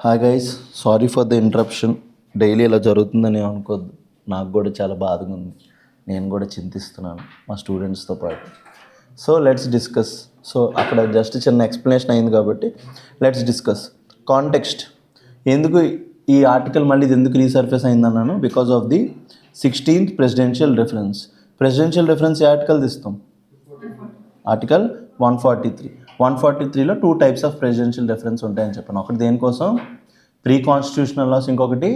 Hi guys, sorry for the interruption. Daily ఇలా జరుగుతుందని అనుకోద్దు. నాకు కూడా చాలా బాధగా ఉంది. నేను కూడా చింతిస్తున్నాను మా స్టూడెంట్స్తో పాటు. So let's discuss. సో అక్కడ జస్ట్ చిన్న ఎక్స్ప్లెనేషన్ అయింది కాబట్టి లెట్స్ డిస్కస్ కాంటెక్స్ట్. ఎందుకు ఈ ఆర్టికల్ మళ్ళీ ఇది ఎందుకు రీసర్ఫేస్ అయిందన్నాను? Because of the 16th presidential reference. Presidential reference ఏ ఆర్టికల్ తీస్తాం? ఆర్టికల్ 143. 143లో 2 టైప్స్ ఆఫ్ ప్రెసిడెన్షియల్ రెఫరెన్స్ ఉంటాయని చెప్పాను. ఒకటి దేనికోసం? ప్రీ కాన్స్టిట్యూషనల్ లాస్, ఇంకొకటి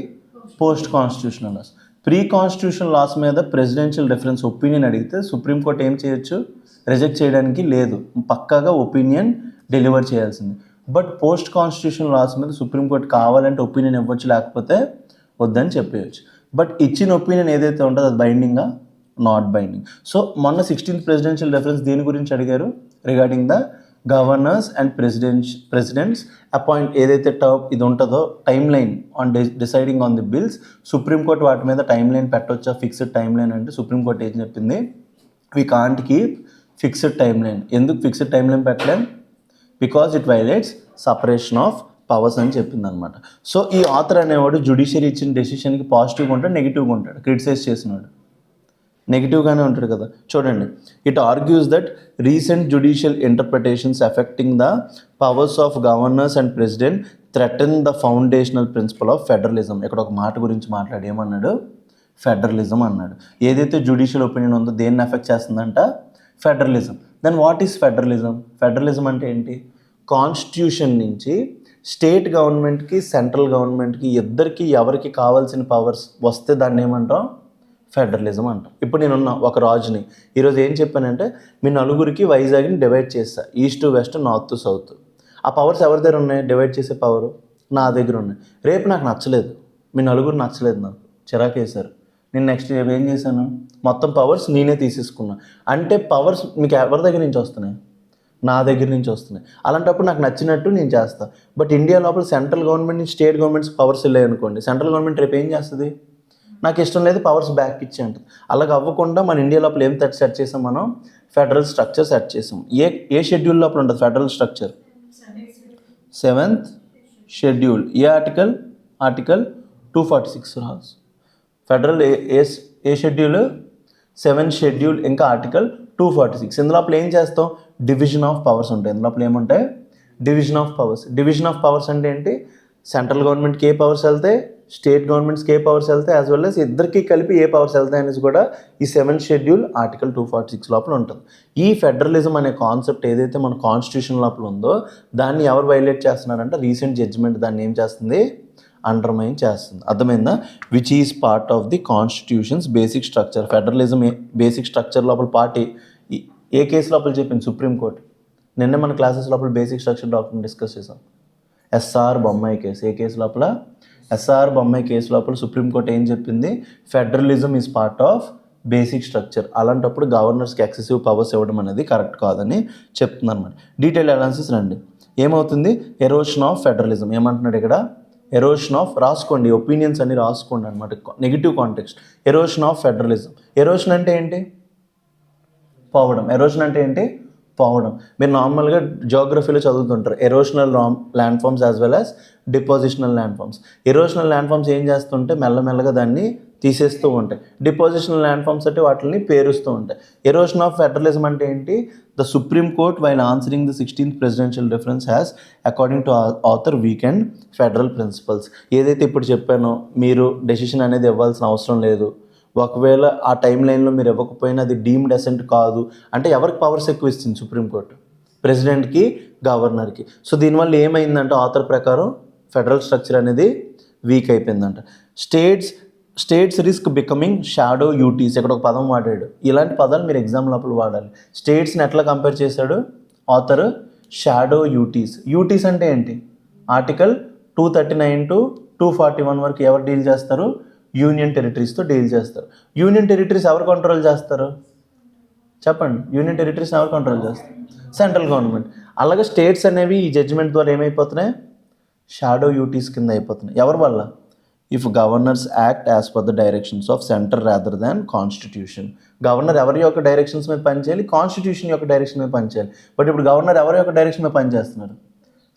post constitutional laws. Pre constitutional laws మీద ప్రెసిడెన్షియల్ రెఫరెన్స్ ఒపీనియన్ అడిగితే సుప్రీంకోర్టు ఏం చేయొచ్చు? రిజెక్ట్ చేయడానికి లేదు, పక్కాగా ఒపీనియన్ డెలివర్ చేయాల్సింది. బట్ పోస్ట్ కాన్స్టిట్యూషనల్ లాస్ మీద సుప్రీంకోర్టు కావాలంటే ఒపీనియన్ ఇవ్వచ్చు, లేకపోతే వద్దని చెప్పేయచ్చు. బట్ ఇచ్చిన ఒపీనియన్ ఏదైతే ఉంటుందో అది బైండింగా? Not binding. సో మొన్న 16th ప్రెసిడెన్షియల్ రెఫరెన్స్ దేని గురించి అడిగారు? Regarding the governors and presidents appoint ఏదైతే ఇది ఉంటుందో time line on deciding on the bills. Supreme court వాటి మీద టైమ్ లైన్ పెట్టవచ్చా? ఫిక్స్డ్ టైమ్ లైన్ అంటే సుప్రీంకోర్టు ఏం చెప్పింది? We can't keep fixed time line. ఎందుకు ఫిక్స్డ్ టైమ్ లైన్ పెట్టలేం? Because it violates separation of powers అని చెప్పింది అనమాట. సో ఈ ఆథర్ అనేవాడు జ్యుడిషియరీ ఇచ్చిన డెసిషన్కి పాజిటివ్గా ఉంటాడు, నెగిటివ్గా ఉంటాడు. క్రిటిసైజ్ చేసినాడు నెగిటివ్గానే ఉంటాడు కదా. చూడండి, it argues that recent judicial interpretations affecting the powers of governors and president threaten the foundational principle of federalism. ఇక్కడ ఒక మాట గురించి మాట్లాడి ఏమన్నాడు? ఫెడరలిజం అన్నాడు. ఏదైతే జ్యుడిషియల్ ఒపీనియన్ ఉందో దేన్ని ఎఫెక్ట్ చేస్తుందంట? Federalism. Then what is federalism? Federalism అంటే ఏంటి? కాన్స్టిట్యూషన్ నుంచి స్టేట్ గవర్నమెంట్కి సెంట్రల్ గవర్నమెంట్కి ఇద్దరికి ఎవరికి కావాల్సిన పవర్స్ వస్తే దాన్ని ఏమంటాం? ఫెడరలిజం అంటాం. ఇప్పుడు నేనున్న ఒక రాజుని ఈరోజు ఏం చెప్పానంటే మీ నలుగురికి వైజాగ్ని డివైడ్ చేస్తా, ఈస్ట్ వెస్ట్ నార్త్ సౌత్. ఆ పవర్స్ ఎవరి దగ్గర ఉన్నాయి? డివైడ్ చేసే పవర్ నా దగ్గర ఉన్నాయి. రేపు నాకు నచ్చలేదు, మీ నలుగురు నచ్చలేదు, నాకు చిరాకు వేశారు. నేను నెక్స్ట్ ఏం చేశాను? మొత్తం పవర్స్ నేనే తీసేసుకున్నా. అంటే పవర్స్ మీకు ఎవరి దగ్గర నుంచి వస్తున్నాయి? నా దగ్గర నుంచి వస్తున్నాయి. అలాంటప్పుడు నాకు నచ్చినట్టు నేను చేస్తాను. బట్ ఇండియా లోపల సెంట్రల్ గవర్నమెంట్ నుంచి స్టేట్ గవర్నమెంట్స్ పవర్స్ వెళ్ళాయి అనుకోండి, సెంట్రల్ గవర్నమెంట్ రేపు ఏం చేస్తుంది? నాకు ఇష్టం లేదు, పవర్స్ బ్యాక్ ఇచ్చే అంటుంది. అలాగ అవ్వకుండా మన ఇండియా లోపల ఏం సెట్ చేసాం మనం? ఫెడరల్ స్ట్రక్చర్ సెట్ చేసాం. ఏ షెడ్యూల్ లోపల ఉంటుంది ఫెడరల్ స్ట్రక్చర్? 7th schedule. ఏ ఆర్టికల్? ఆర్టికల్ 246 రాస్. ఫెడరల్ ఏ షెడ్యూల్? 7th షెడ్యూల్, ఇంకా ఆర్టికల్ 246. ఇందులో ఏం చేస్తాం? డివిజన్ ఆఫ్ పవర్స్ ఉంటాయి. ఇందులో ఏముంటాయి? Division of powers. Division of powers అంటే ఏంటి? సెంట్రల్ గవర్నమెంట్కి ఏ పవర్స్ వెళ్తాయి, స్టేట్ గవర్నమెంట్స్కి ఏ పవర్స్ వెళ్తాయి, యాజ్ వెల్ as ఇద్దరికి కలిపి ఏ పవర్స్ వెళ్తాయి అనేసి కూడా ఈ 7th షెడ్యూల్ ఆర్టికల్ 246 లోపల ఉంటుంది. ఈ ఫెడరలిజం అనే కాన్సెప్ట్ ఏదైతే మన కాన్స్టిట్యూషన్ లోపల ఉందో దాన్ని ఎవరు వైలేట్ చేస్తున్నారంటే రీసెంట్ జడ్జిమెంట్ దాన్ని ఏం చేస్తుంది? అండర్మైన్ చేస్తుంది. అర్థమైందా? Which is part of the constitution's basic structure. Federalism basic structure లోపల పార్టీ ఏ కేసు లోపల చెప్పింది? సుప్రీంకోర్టు. నిన్నే మన క్లాసెస్ లోపల బేసిక్ స్ట్రక్చర్ డాక్యుమెంట్ డిస్కస్ చేసాం. S R Bommai case. ఏ కేసు లోపల? ఎస్ఆర్ బొమ్మాయి కేసు లోపల సుప్రీంకోర్టు ఏం చెప్పింది? Federalism is part of basic structure. అలాంటప్పుడు గవర్నర్స్కి ఎక్సెసివ్ పవర్స్ ఇవ్వడం అనేది కరెక్ట్ కాదని చెప్తుంది అనమాట. డీటెయిల్ అనాలిసిస్ రండి. ఏమవుతుంది? Erosion of federalism. ఏమంటున్నాడు ఇక్కడ? ఎరోషన్ ఆఫ్, రాసుకోండి ఒపీనియన్స్ అన్ని రాసుకోండి అనమాట. Negative context. Erosion of federalism. Erosion అంటే ఏంటి? పోవడం. ఎరోషన్ అంటే ఏంటి? పోవడం. మీరు నార్మల్గా జియోగ్రఫీలో చదువుతుంటారు erosional land forms as well as depositional land forms. Erosional land forms ఏం చేస్తుంటే మెల్లమెల్లగా దాన్ని తీసేస్తూ ఉంటాయి. డిపోజిషనల్ ల్యాండ్ ఫామ్స్ అంటే వాటిని పేరుస్తూ ఉంటాయి. ఎరోషన్ ఆఫ్ ఫెడరలిజం అంటే ఏంటి? The supreme court while answering the 16th presidential reference has according to author weakened federal principles. ఏదైతే ఇప్పుడు చెప్పానో మీరు డెసిషన్ అనేది ఇవ్వాల్సిన అవసరం లేదు. ఒకవేళ ఆ టైం లైన్లో మీరు ఇవ్వకపోయినా అది డీమ్డ్ అసెంట్ కాదు అంటే ఎవరికి పవర్స్ ఎక్కువ ఇస్తుంది? సుప్రీంకోర్టు. ప్రెసిడెంట్కి, గవర్నర్కి. సో దీనివల్ల ఏమైందంటే ఆథర్ ప్రకారం ఫెడరల్ స్ట్రక్చర్ అనేది వీక్ అయిపోయిందంట. States risk becoming shadow UTs. ఇక్కడ ఒక పదం వాడాడు. ఇలాంటి పదాలు మీరు ఎగ్జామ్ లోపల వాడాలి. స్టేట్స్ని ఎట్లా కంపేర్ చేశాడు ఆథర్? Shadow UTs. యూటీస్ అంటే ఏంటి? ఆర్టికల్ 239 to 241 వరకు ఎవరు డీల్ చేస్తారు? యూనియన్ టెరిటరీస్తో డీల్ చేస్తారు. యూనియన్ టెరిటరీస్ ఎవరు కంట్రోల్ చేస్తారు? చెప్పండి. యూనియన్ టెరిటరీస్ ఎవరు కంట్రోల్ చేస్తారు? Central government. అలాగే స్టేట్స్ అనేవి ఈ జడ్జిమెంట్ ద్వారా ఏమైపోతున్నాయి? షాడో యూటీస్ కింద అయిపోతున్నాయి. ఎవరి వల్ల? If governors act as per the directions of centre rather than constitution. Governor ఎవరి యొక్క డైరెక్షన్స్ మీద పనిచేయాలి? కాన్స్టిట్యూషన్ యొక్క డైరెక్షన్ మీద పనిచేయాలి. బట్ ఇప్పుడు గవర్నర్ ఎవరి యొక్క డైరెక్షన్ మీద పనిచేస్తున్నారు?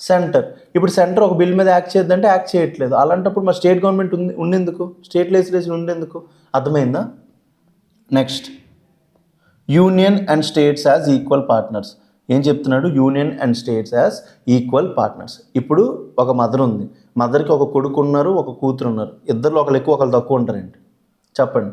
సెంటర్. ఇప్పుడు సెంటర్ ఒక బిల్ మీద యాక్ట్ చేద్దంటే యాక్ట్ చేయట్లేదు. అలాంటప్పుడు మా స్టేట్ గవర్నమెంట్ ఉండేందుకు, స్టేట్ లెజిస్లేషన్ ఉండేందుకు? అర్థమైందా? Next, union and states as equal partners. ఏం చెప్తున్నాడు? Union and states as equal partners. ఇప్పుడు ఒక మదర్ ఉంది, మదర్కి ఒక కొడుకు ఉన్నారు, ఒక కూతురు ఉన్నారు. ఇద్దరు ఒకళ్ళు ఎక్కువ ఒకళ్ళు తక్కువ ఉంటారండి? చెప్పండి.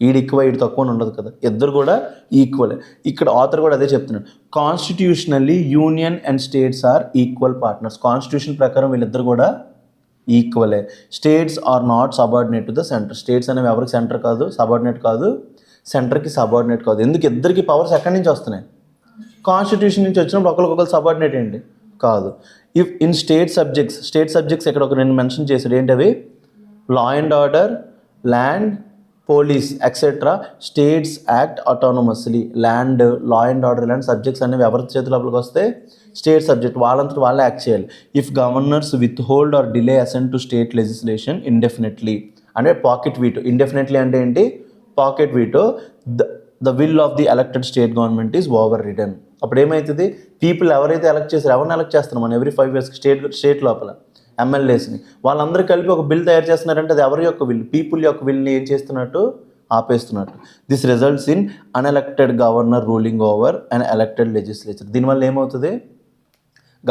ఈడు ఎక్కువ ఈడు తక్కువ అని ఉండదు కదా, ఇద్దరు కూడా ఈక్వల్. ఇక్కడ ఆథర్ కూడా అదే చెప్తున్నాడు. Constitutionally union and states are equal partners. Constitution ప్రకారం వీళ్ళిద్దరు కూడా ఈక్వలే. States are not subordinate to the centre. States అనేవి ఎవరికి సెంటర్ కాదు, సబార్డినేట్ కాదు, సెంటర్కి సబార్డినేట్ కాదు. ఎందుకు? ఇద్దరికి పవర్స్ ఎక్కడి నుంచి వస్తున్నాయి? కాన్స్టిట్యూషన్ నుంచి వచ్చినప్పుడు ఒకరికొకరు సబార్డినేట్ ఏంటి? కాదు. ఇఫ్ ఇన్ స్టేట్ సబ్జెక్ట్స్ ఇక్కడ ఒక రెండు మెన్షన్ చేశాడు. ఏంటవి? Law and order, land, police etcetera states act autonomously. Land, law and order, land subjects అనేవి ఎవరి చేతుల్లోకి వస్తే? State subject. వాళ్ళంతటి వాళ్ళే యాక్ట్ చేయాలి. If governors withhold or delay assent to state legislation indefinitely, అంటే పాకెట్ వీటో. ఇండెఫినెట్లీ అంటే ఏంటి? Pocket veto. The will of the elected state government is overwritten. అప్పుడు ఏమవుతుంది? పీపుల్ ఎవరైతే ఎలక్ట్ చేశారో, ఎవరిని ఎలక్ట్ చేస్తున్నాం మనం ఎవ్రీ 5 years స్టేట్ లోపల ఎమ్మెల్యేస్ని, వాళ్ళందరూ కలిపి ఒక బిల్ తయారు చేస్తున్నారంటే అది ఎవరి యొక్క విల్? పీపుల్ యొక్క విల్ని ఏం చేస్తున్నట్టు? ఆపేస్తున్నట్టు. This results in unelected governor ruling over and elected legislature. దీనివల్ల ఏమవుతుంది?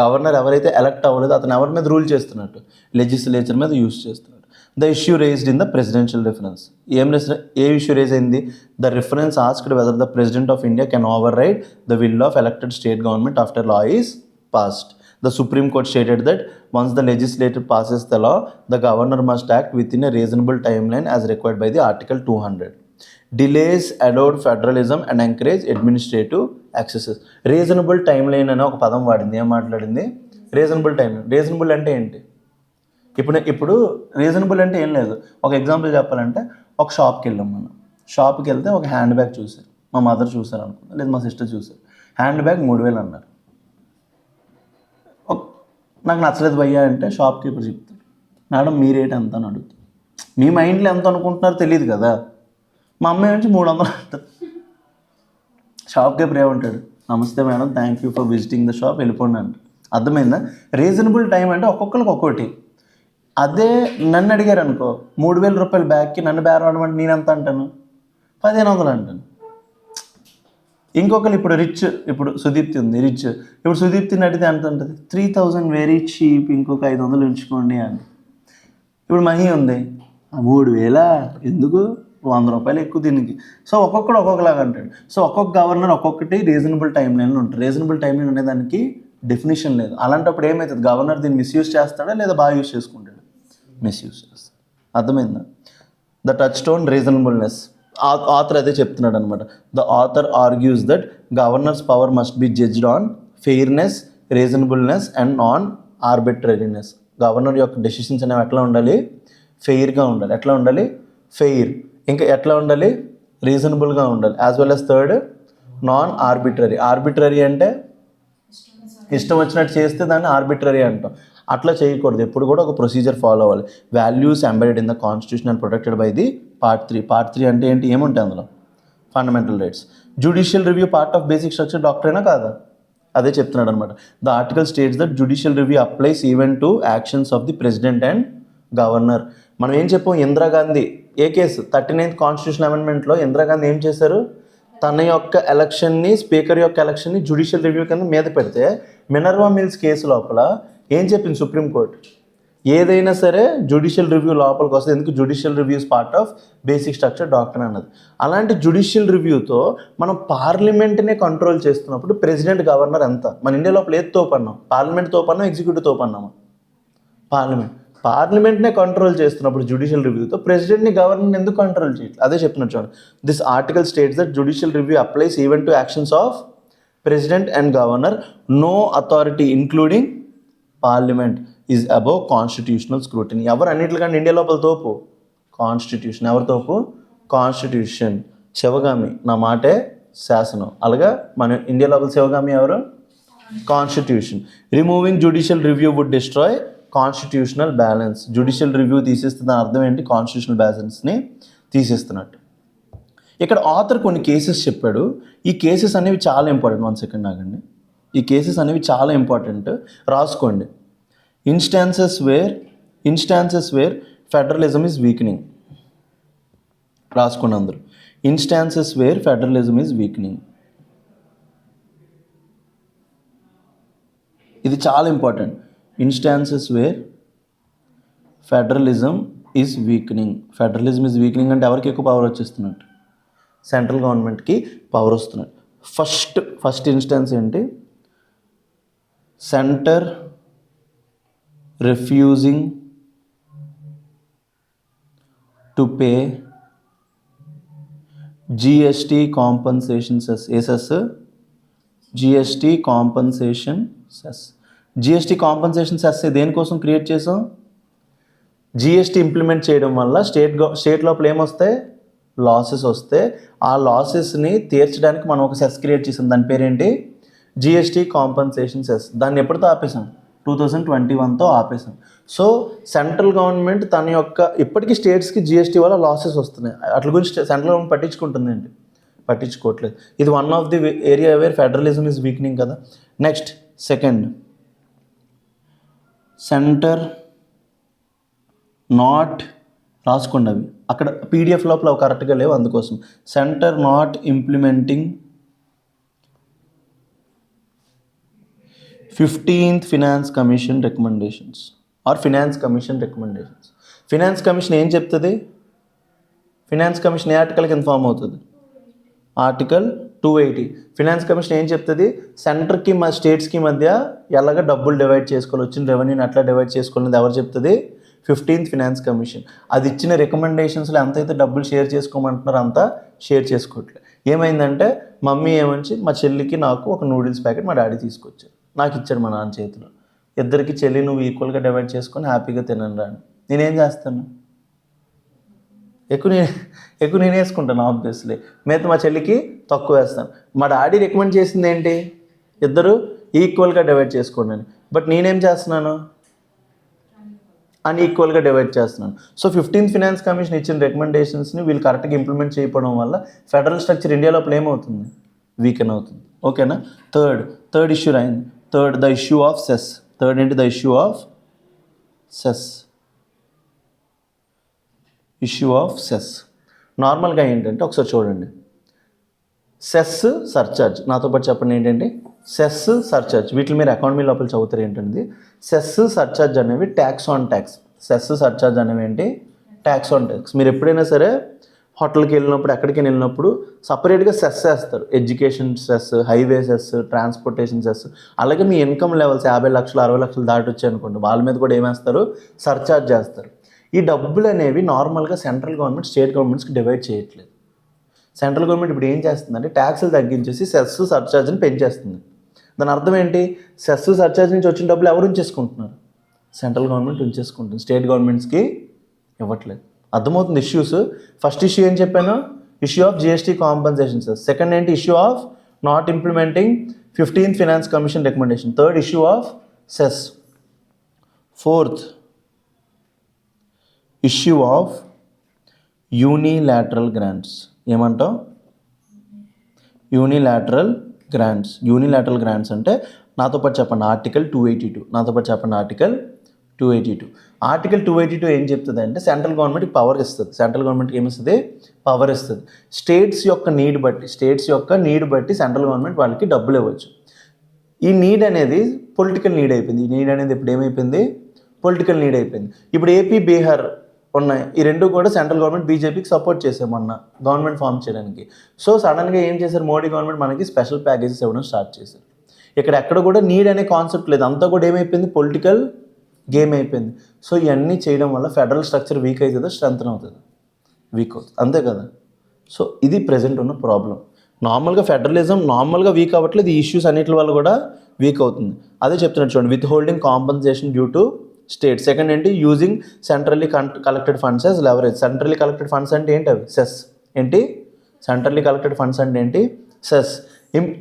గవర్నర్ ఎవరైతే ఎలక్ట్ అవ్వలేదో అతను ఎవరి మీద రూల్ చేస్తున్నట్టు? లెజిస్లేచర్ మీద యూజ్ చేస్తున్నట్టు. The issue raised in the presidential reference. ఏ ఇష్యూ రేజ్ అయింది? The reference asked whether the president of India can override the will of elected state government after law is passed. The Supreme Court stated that once the legislature passes the law, the governor must act within a reasonable timeline as required by the Article 200. Delays erode federalism and encourage administrative excesses. Reasonable timeline అనే ఒక పదం వాడింది. ఏం మాట్లాడింది? Reasonable timeline. Reasonable అంటే ఏంటి? ఇప్పుడు reasonable అంటే ఏం లేదు. ఒక ఎగ్జాంపుల్ చెప్పాలంటే, ఒక షాప్కి వెళ్ళాం మనం. షాప్కి వెళ్తే ఒక హ్యాండ్ బ్యాగ్ చూసారు, మా మదర్ చూసారు అనుకుంటా, లేదా మా సిస్టర్ చూసారు. హ్యాండ్ బ్యాగ్ 3000 అన్నారు. నాకు నచ్చలేదు భయ్యా అంటే షాప్ కీపర్ చెప్తాడు, మేడం మీ రేట్ ఎంత అని అడుగుతాడు. మీ మైండ్లో ఎంత అనుకుంటున్నారో తెలియదు కదా. మా అమ్మాయి నుంచి 300 అంటారు. షాప్ కీపర్ ఏమంటాడు? నమస్తే madam, thank you for visiting the shop, వెళ్ళిపోండి అంట. అర్థమైందా? రీజనబుల్ టైం అంటే ఒక్కొక్కరికి ఒక్కోటి. అదే నన్ను అడిగారు అనుకో, 3000 రూపాయల బ్యాగ్కి నన్ను బేరం ఆడమంటే నేను ఎంత అంటాను? 1500 అంటాను. ఇంకొకరు ఇప్పుడు రిచ్, ఇప్పుడు సుదీప్తి ఉంది రిచ్, ఇప్పుడు సుదీప్తిని అడిగితే ఎంత ఉంటుంది? 3000 వెరీ చీప్, ఇంకొక 500 ఉంచుకోండి అని. ఇప్పుడు మహి ఉంది, 3000 ఎందుకు, 100 రూపాయలు ఎక్కువ దీనికి. సో ఒక్కొక్కడు ఒక్కొక్కలాగా అంటాడు. సో ఒక్కొక్క గవర్నర్ ఒక్కొక్కటి రీజనబుల్ టైం లైన్లో ఉంటుంది. రీజనబుల్ టైం లైన్ అనేదానికి డెఫినేషన్ లేదు. అలాంటప్పుడు ఏమవుతుంది? గవర్నర్ దీన్ని మిస్యూజ్ చేస్తాడా లేదా బాగా యూజ్ చేసుకుంటాడు? మిస్యూజ్ చేస్తాడు. అర్థమైందా? The touchstone reasonableness. Author అదే చెప్తున్నాడు అనమాట. The author argues that governors power must be judged on fairness, reasonableness and non arbitrariness. Governor యొక్క డెసిషన్స్ అనేవి ఎట్లా ఉండాలి? ఫెయిర్గా ఉండాలి. ఎట్లా ఉండాలి? ఫెయిర్. ఇంకా ఎట్లా ఉండాలి? రీజనబుల్గా ఉండాలి. As well as third, non arbitrary. Arbitrary అంటే ఇష్టం వచ్చినట్టు చేస్తే దాన్ని ఆర్బిట్రరీ అంటాం. అట్లా చేయకూడదు. ఎప్పుడు కూడా ఒక ప్రొసీజర్ ఫాలో అవ్వాలి. Values embedded in the constitution and protected by the part 3. Part 3 అంటే ఏంటి? ఏముంటాయి అందులో? Fundamental rights. Judicial review part of basic structure డాక్టరేనా కాదా? అదే చెప్తున్నాడు అనమాట. The article states that judicial review applies even to actions of the president and governor. మనం ఏం చెప్పాం? ఇందిరాగాంధీ ఏ కేసు? 39th కాన్స్టిట్యూషన్ అమెండ్మెంట్లో ఇందిరాగాంధీ ఏం చేశారు? తన యొక్క ఎలక్షన్ని, స్పీకర్ యొక్క ఎలక్షన్ని జ్యుడిషియల్ రివ్యూ కింద మీద పెడితే, మినర్వా మిల్స్ కేసు లోపల ఏం చెప్పింది సుప్రీంకోర్టు? ఏదైనా సరే జ్యుడిషియల్ రివ్యూ లోపలికి వస్తుంది. ఎందుకు? Judicial reviews part of basic structure doctor అన్నది. అలాంటి జ్యుడిషియల్ రివ్యూతో మనం పార్లమెంట్నే కంట్రోల్ చేస్తున్నప్పుడు ప్రెసిడెంట్, గవర్నర్ ఎంత? మన ఇండియా లోపల ఏది తోపన్నాం? పార్లమెంట్ తోపన్నాం, ఎగ్జిక్యూటివ్ తోపన్నామా? పార్లమెంట్నే కంట్రోల్ చేస్తున్నప్పుడు జ్యుడిషియల్ రివ్యూతో ప్రెసిడెంట్ని, గవర్నర్ని ఎందుకు కంట్రోల్ చేయట్లేదు? అదే చెప్తున్నాడు చూడండి. This article states that judicial review applies even to actions of president and governor. No authority including parliament is above constitutional scrutiny. ఎవరు అన్నింటికంటే ఇండియా లోపల తోపు? కాన్స్టిట్యూషన్. ఎవరు తోపు? కాన్స్టిట్యూషన్. శివగామి, నా మాటే శాసనం. అలాగా మన ఇండియా లోపల శివగామి ఎవరు? Constitution. Removing judicial review would destroy constitutional balance. Judicial review తీసేస్తున్న అర్థం ఏంటి? కాన్స్టిట్యూషనల్ బ్యాలెన్స్ని తీసేస్తున్నట్టు. ఇక్కడ ఆథర్ కొన్ని కేసెస్ చెప్పాడు. ఈ కేసెస్ అనేవి చాలా ఇంపార్టెంట్. 1 సెకండ్ ఆగండి. ఈ కేసెస్ అనేవి చాలా ఇంపార్టెంట్, రాసుకోండి. Instances where federalism is weakening. రాసుకోండి అందరూ. Instances where federalism is weakening. ఇది చాలా important. Instances where federalism is weakening. Federalism is weakening అంటే ఎవరికి ఎక్కువ పవర్ వచ్చేస్తున్నట్టు? సెంట్రల్ గవర్నమెంట్కి పవర్ వస్తున్నట్టు. ఫస్ట్ ఇన్స్టాన్స్ ఏంటి? Centre refusing to pay GST compensation cess. ఏ cess? GST compensation cess. GST compensation cess దేనికోసం క్రియేట్ చేసాం? జిఎస్టీ ఇంప్లిమెంట్ చేయడం వల్ల స్టేట్ లోపల ఏమొస్తాయి? లాసెస్ వస్తే ఆ లాసెస్ని తీర్చడానికి మనం ఒక సెస్ క్రియేట్ చేసాం. దాని పేరేంటి? GST compensation cess. దాన్ని ఎప్పటితో ఆపేసాం? 2021తో ఆపేసాం. సో సెంట్రల్ గవర్నమెంట్ తన యొక్క ఇప్పటికీ స్టేట్స్కి జిఎస్టీ వల్ల లాసెస్ వస్తున్నాయి. అట్ల గురించి సెంట్రల్ గవర్నమెంట్ పట్టించుకుంటుందండి? పట్టించుకోవట్లేదు. ఇది one of the area where federalism is weakening కదా. నెక్స్ట్ సెకండ్, సెంటర్ నాట్, రాసుకోండి అవి అక్కడ పీడిఎఫ్ లోపల అవి కరెక్ట్గా లేవు, అందుకోసం. Centre not implementing 15th finance commission recommendations or finance commission recommendations. Finance commission ఏం చెప్తుంది? ఫినాన్స్ కమిషన్ ఏ ఆర్టికల్కి ఇన్ఫార్మ్ అవుతుంది? ఆర్టికల్ 280. ఫినాన్స్ కమిషన్ ఏం చెప్తుంది? సెంటర్కి స్టేట్స్కి మధ్య ఎలాగ డబ్బులు డివైడ్ చేసుకోవాలి, వచ్చిన రెవెన్యూని ఎట్లా డివైడ్ చేసుకోవాలనేది ఎవరు చెప్తుంది? 15th finance commission. అది ఇచ్చిన రికమెండేషన్స్లో ఎంతైతే డబ్బులు షేర్ చేసుకోమంటున్నారో అంతా షేర్ చేసుకోవట్లేదు. ఏమైందంటే మమ్మీ ఏమంచి మా చెల్లికి నాకు ఒక నూడిల్స్ ప్యాకెట్ మా డాడీ తీసుకొచ్చారు, నాకు ఇచ్చాడు మా నాన్న చేతిలో. ఇద్దరికి చెల్లి నువ్వు ఈక్వల్గా డివైడ్ చేసుకొని హ్యాపీగా తినను రాను. నేనేం చేస్తాను? ఎక్కువ నేను వేసుకుంటాను ఆబ్వియస్లీ. మిగతా మా చెల్లికి తక్కువ వేస్తాను. మా డాడీ రికమెండ్ చేసింది ఏంటి? ఇద్దరు ఈక్వల్గా డివైడ్ చేసుకోండి అని. బట్ నేనేం చేస్తున్నాను? అన్ఈక్వల్గా డివైడ్ చేస్తున్నాను. సో 15th ఫినాన్స్ కమిషన్ ఇచ్చిన రికమెండేషన్స్ని వీళ్ళు కరెక్ట్గా ఇంప్లిమెంట్ చేయకపోవడం వల్ల ఫెడరల్ స్ట్రక్చర్ ఇండియా లోపల ఏమవుతుంది? వీకెన్ అవుతుంది. ఓకేనా? థర్డ్ ఇష్యూ రాయింది. The issue of cess. Third ఏంటి? The issue of cess. Issue of cess నార్మల్గా ఏంటంటే ఒకసారి చూడండి. సెస్ సర్చార్జ్, నాతో పాటు చెప్పండి ఏంటంటే సెస్ సర్చార్జ్. వీటిని మీరు ఎకానమీ లోపల చదువుతారు ఏంటంటే సెస్ సర్చార్జ్ అనేవి tax on tax. Cess surcharge అనేవి ఏంటి? Tax on tax. మీరు ఎప్పుడైనా సరే హోటల్కి వెళ్ళినప్పుడు ఎక్కడికి వెళ్ళినప్పుడు సపరేట్గా సెస్ వేస్తారు. Education cess, highway cess, transportation cess. అలాగే మీ ఇన్కమ్ లెవెల్స్ 50 లక్షలు 60 లక్షలు దాటి వచ్చాయి అనుకోండి, వాళ్ళ మీద కూడా ఏమేస్తారు? సర్చార్జ్ చేస్తారు. ఈ డబ్బులు అనేవి నార్మల్గా సెంట్రల్ గవర్నమెంట్ స్టేట్ గవర్నమెంట్స్కి డివైడ్ చేయట్లేదు. సెంట్రల్ గవర్నమెంట్ ఇప్పుడు ఏం చేస్తుందంటే ట్యాక్స్లు తగ్గించేసి సెస్ సర్చార్జ్ని పెంచేస్తుంది. దాని అర్థం ఏంటి? సెస్ సర్చార్జ్ నుంచి వచ్చిన డబ్బులు ఎవరు ఉంచేసుకుంటున్నారు? సెంట్రల్ గవర్నమెంట్ ఉంచేసుకుంటుంది, స్టేట్ గవర్నమెంట్స్కి ఇవ్వట్లేదు. అర్థమవుతుంది ఇష్యూస్. ఫస్ట్ ఇష్యూ ఏం చెప్పాను? Issue of GST compensation cess. Second ఏంటి? Issue of not implementing 15th finance commission recommendation. Third issue of cess. Fourth issue of unilateral grants. ఏమంటాం? Unilateral grants. యూనిలాటరల్ గ్రాంట్స్ అంటే నాతో పాటు చెప్పండి ఆర్టికల్ 282. నాతో పాటు చెప్పండి ఆర్టికల్ 282. ఆర్టికల్ 282 ఏం చెప్తుంది అంటే సెంట్రల్ గవర్నమెంట్కి పవర్ ఇస్తుంది. సెంట్రల్ గవర్నమెంట్కి ఏమిస్తుంది? పవర్ ఇస్తుంది. స్టేట్స్ యొక్క నీడ్ బట్టి సెంట్రల్ గవర్నమెంట్ వాళ్ళకి డబ్బులు ఇవ్వచ్చు. ఈ నీడ్ అనేది పొలిటికల్ నీడ్ అయిపోయింది. ఈ నీడ్ అనేది ఇప్పుడు ఏమైపోయింది? పొలిటికల్ నీడ్ అయిపోయింది. ఇప్పుడు ఏపీ, బీహార్ ఉన్నాయి. ఈ రెండు కూడా సెంట్రల్ గవర్నమెంట్ బీజేపీకి సపోర్ట్ చేసామన్న గవర్నమెంట్ ఫామ్ చేయడానికి. సో సడన్గా ఏం చేశారు? మోడీ గవర్నమెంట్ మనకి స్పెషల్ ప్యాకేజెస్ ఇవ్వడం స్టార్ట్ చేశారు. ఇక్కడ ఎక్కడ కూడా నీడ్ అనే కాన్సెప్ట్ లేదు, అంతా కూడా ఏమైపోయింది? పొలిటికల్ గేమ్ అయిపోయింది. సో ఇవన్నీ చేయడం వల్ల ఫెడరల్ స్ట్రక్చర్ వీక్ అవుతుందో స్ట్రెంగ్తన్ అవుతుంది? వీక్ అవుతుంది, అంతే కదా. సో ఇది ప్రజెంట్ ఉన్న ప్రాబ్లం. నార్మల్గా ఫెడరలిజం నార్మల్గా వీక్ అవ్వట్లేదు, ఈ ఇష్యూస్ అన్నిటి వల్ల కూడా వీక్ అవుతుంది. అదే చెప్తున్నట్టు చూడండి, withholding compensation due to state. Second ఏంటి? Using centrally collected funds as leverage. Centrally collected funds అంటే ఏంటి? అవి సెస్. ఏంటి? సెంట్రల్లీ కలెక్టెడ్ ఫండ్స్ అంటే ఏంటి? సెస్.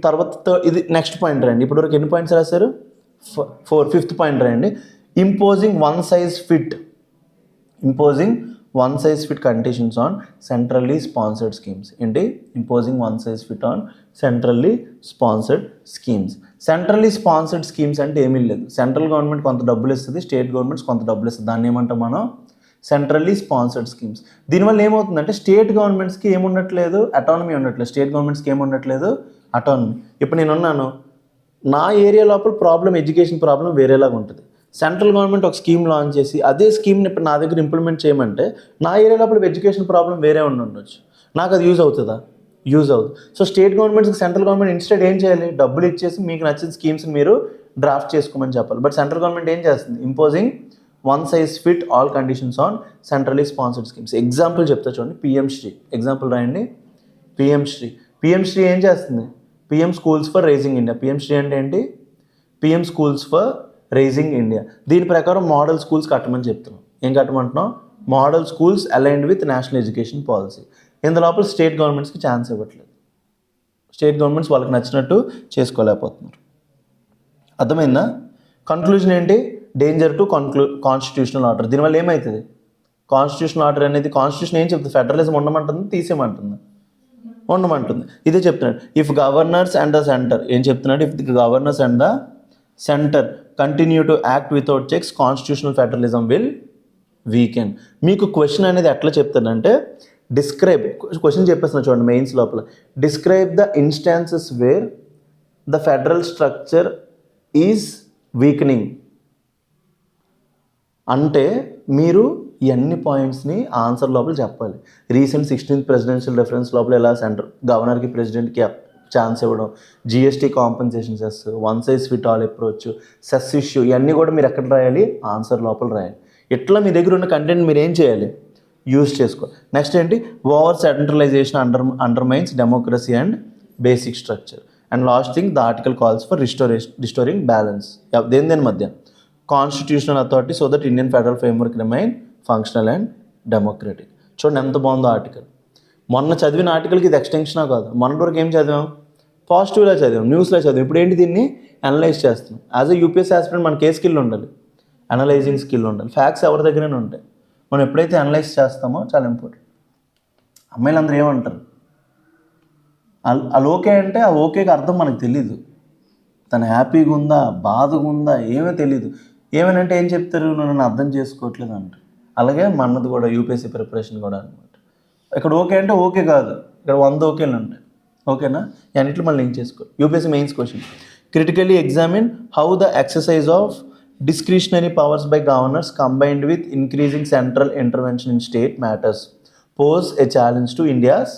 తర్వాత ఇది నెక్స్ట్ పాయింట్ రండి. ఇప్పటివరకు ఎన్ని పాయింట్స్ రాశారు? 4. ఫిఫ్త్ పాయింట్ రండి. Imposing one size one size fit conditions on centrally sponsored schemes. ఏంటి? Imposing one size fit on centrally sponsored schemes. Centrally sponsored schemes అంటే ఏమీ లేదు. సెంట్రల్ గవర్నమెంట్ కొంత డబ్బులు ఇస్తుంది, స్టేట్ గవర్నమెంట్స్ కొంత డబ్బులు ఇస్తుంది. దాన్ని ఏమంటాం మనం? Centrally sponsored schemes. దీనివల్ల ఏమవుతుందంటే స్టేట్ గవర్నమెంట్స్కి ఏముండట్లేదు, అటానమీ ఉండట్లేదు. స్టేట్ గవర్నమెంట్స్కి ఏముండట్లేదు, అటానమీ. ఇప్పుడు నేనున్నాను, నా ఏరియా లోపల ప్రాబ్లం, ఎడ్యుకేషన్ ప్రాబ్లం వేరేలాగా ఉంటుంది. సెంట్రల్ గవర్నమెంట్ ఒక స్కీమ్ లాంచ్ చేసి అదే స్కీమ్ని ఇప్పుడు నా దగ్గర ఇంప్లిమెంట్ చేయమంటే నా ఏరియా లోపల ఎడ్యుకేషన్ ప్రాబ్లం వేరే ఉండొచ్చు. నాకు అది యూజ్ అవుతుందా? యూజ్ అవుతుంది. సో స్టేట్ గవర్నమెంట్స్కి సెంట్రల్ గవర్నమెంట్ ఇన్స్టెడ్ ఏం చేయాలి? డబ్బులు ఇచ్చేసి మీకు నచ్చిన స్కీమ్స్ని మీరు డ్రాఫ్ట్ చేసుకోమని చెప్పాలి. బట్ సెంట్రల్ గవర్నమెంట్ ఏం చేస్తుంది? Imposing one size fit all conditions on centrally sponsored schemes. Example చెప్తా చూడండి, పిఎం శ్రీ. ఎగ్జాంపుల్ రాయండి, పిఎం శ్రీ. పిఎం శ్రీ ఏం చేస్తుంది? PM schools for rising India. PM Shri అంటే ఏంటి? PM schools for rising India. దీని ప్రకారం మోడల్ స్కూల్స్ కట్టమని చెప్తున్నాం. ఏం కట్టమంటున్నాం? Model schools aligned with national education policy. ఇందులోపల స్టేట్ గవర్నమెంట్స్కి ఛాన్స్ ఇవ్వట్లేదు. స్టేట్ గవర్నమెంట్స్ వాళ్ళకి నచ్చినట్టు చేసుకోలేకపోతున్నారు. అర్థమైందా? కన్క్లూజన్ ఏంటి? Danger to constitutional order. దీనివల్ల ఏమవుతుంది? కాన్స్టిట్యూషనల్ ఆర్డర్ అనేది, కాన్స్టిట్యూషన్ ఏం చెప్తుంది? ఫెడరలిజం ఉండమంటుంది, తీసేయమంటుంది? ఉండమంటుంది. ఇదే చెప్తున్నాడు. If governors and the centre, ఏం చెప్తున్నాడు? If the governors and the centre continue to act without checks, constitutional federalism will weaken. మీకు క్వశ్చన్ అనేది ఎట్లా చెప్తాడంటే, డిస్క్రైబ్, క్వశ్చన్ చెప్పేస్తున్నా చూడండి మెయిన్స్ లోపల. Describe the instances where the federal structure is weakening. అంటే మీరు ఈ అన్ని పాయింట్స్ని ఆన్సర్ లోపల చెప్పాలి. రీసెంట్ 16th ప్రెసిడెన్షియల్ రెఫరెన్స్ లోపల ఎలా సెంటర్ గవర్నర్కి, ప్రెసిడెంట్కి ఛాన్స్ ఇవ్వడం, GST compensation cess, one size fit all approach, cess issue, ఇవన్నీ కూడా మీరు ఎక్కడ రాయాలి? ఆన్సర్ లోపల రాయాలి. ఇట్లా మీ దగ్గర ఉన్న కంటెంట్ మీరు ఏం చేయాలి? యూజ్ చేసుకో. నెక్స్ట్ ఏంటి? Over centralisation undermines democracy and basic structure. And last thing, the article calls for restoring balance. దేని మధ్య? Constitutional authority so that Indian federal framework remain functional and democratic. చూడండి ఎంత బాగుందో ఆర్టికల్. మొన్న చదివిన ఆర్టికల్కి ఇది ఎక్స్టెన్షనా కాదు. మొన్నటి వరకు ఏం చదివాం? పాజిటివ్లో చదివాం, న్యూస్లో చదివాం. ఇప్పుడు ఏంటి? దీన్ని అనలైజ్ చేస్తున్నాం. యాజ్ ఎ యూపీఎస్సీ ఆస్పిరెంట్ మనకి ఏ స్కిల్ ఉండాలి? అనలైజింగ్ స్కిల్ ఉండాలి. ఫ్యాక్ట్స్ ఎవరి దగ్గరైనా ఉంటాయి. మనం ఎప్పుడైతే అనలైజ్ చేస్తామో చాలా ఇంపార్టెంట్. అమ్మాయిలు అందరూ ఏమంటారు? అది ఓకే అంటే ఆ ఓకేకి అర్థం మనకు తెలీదు. తను హ్యాపీగా ఉందా, బాధగా ఉందా, ఏమీ తెలీదు. ఏమనంటే ఏం చెప్తారు? నువ్వు నన్ను అర్థం చేసుకోవట్లేదు అంటారు. అలాగే మనది కూడా యూపీఎస్సీ ప్రిపరేషన్ కూడా అనమాట. ఇక్కడ ఓకే అంటే ఓకే కాదు, ఇక్కడ 100 ఓకేలు ఉంటాయి. ఓకేనా? అన్నిట్లో మళ్ళీ లింక్ చేసుకో. UPSC mains question, critically examine how the exercise of discretionary powers by governors combined with increasing central intervention in state matters pose a challenge to India's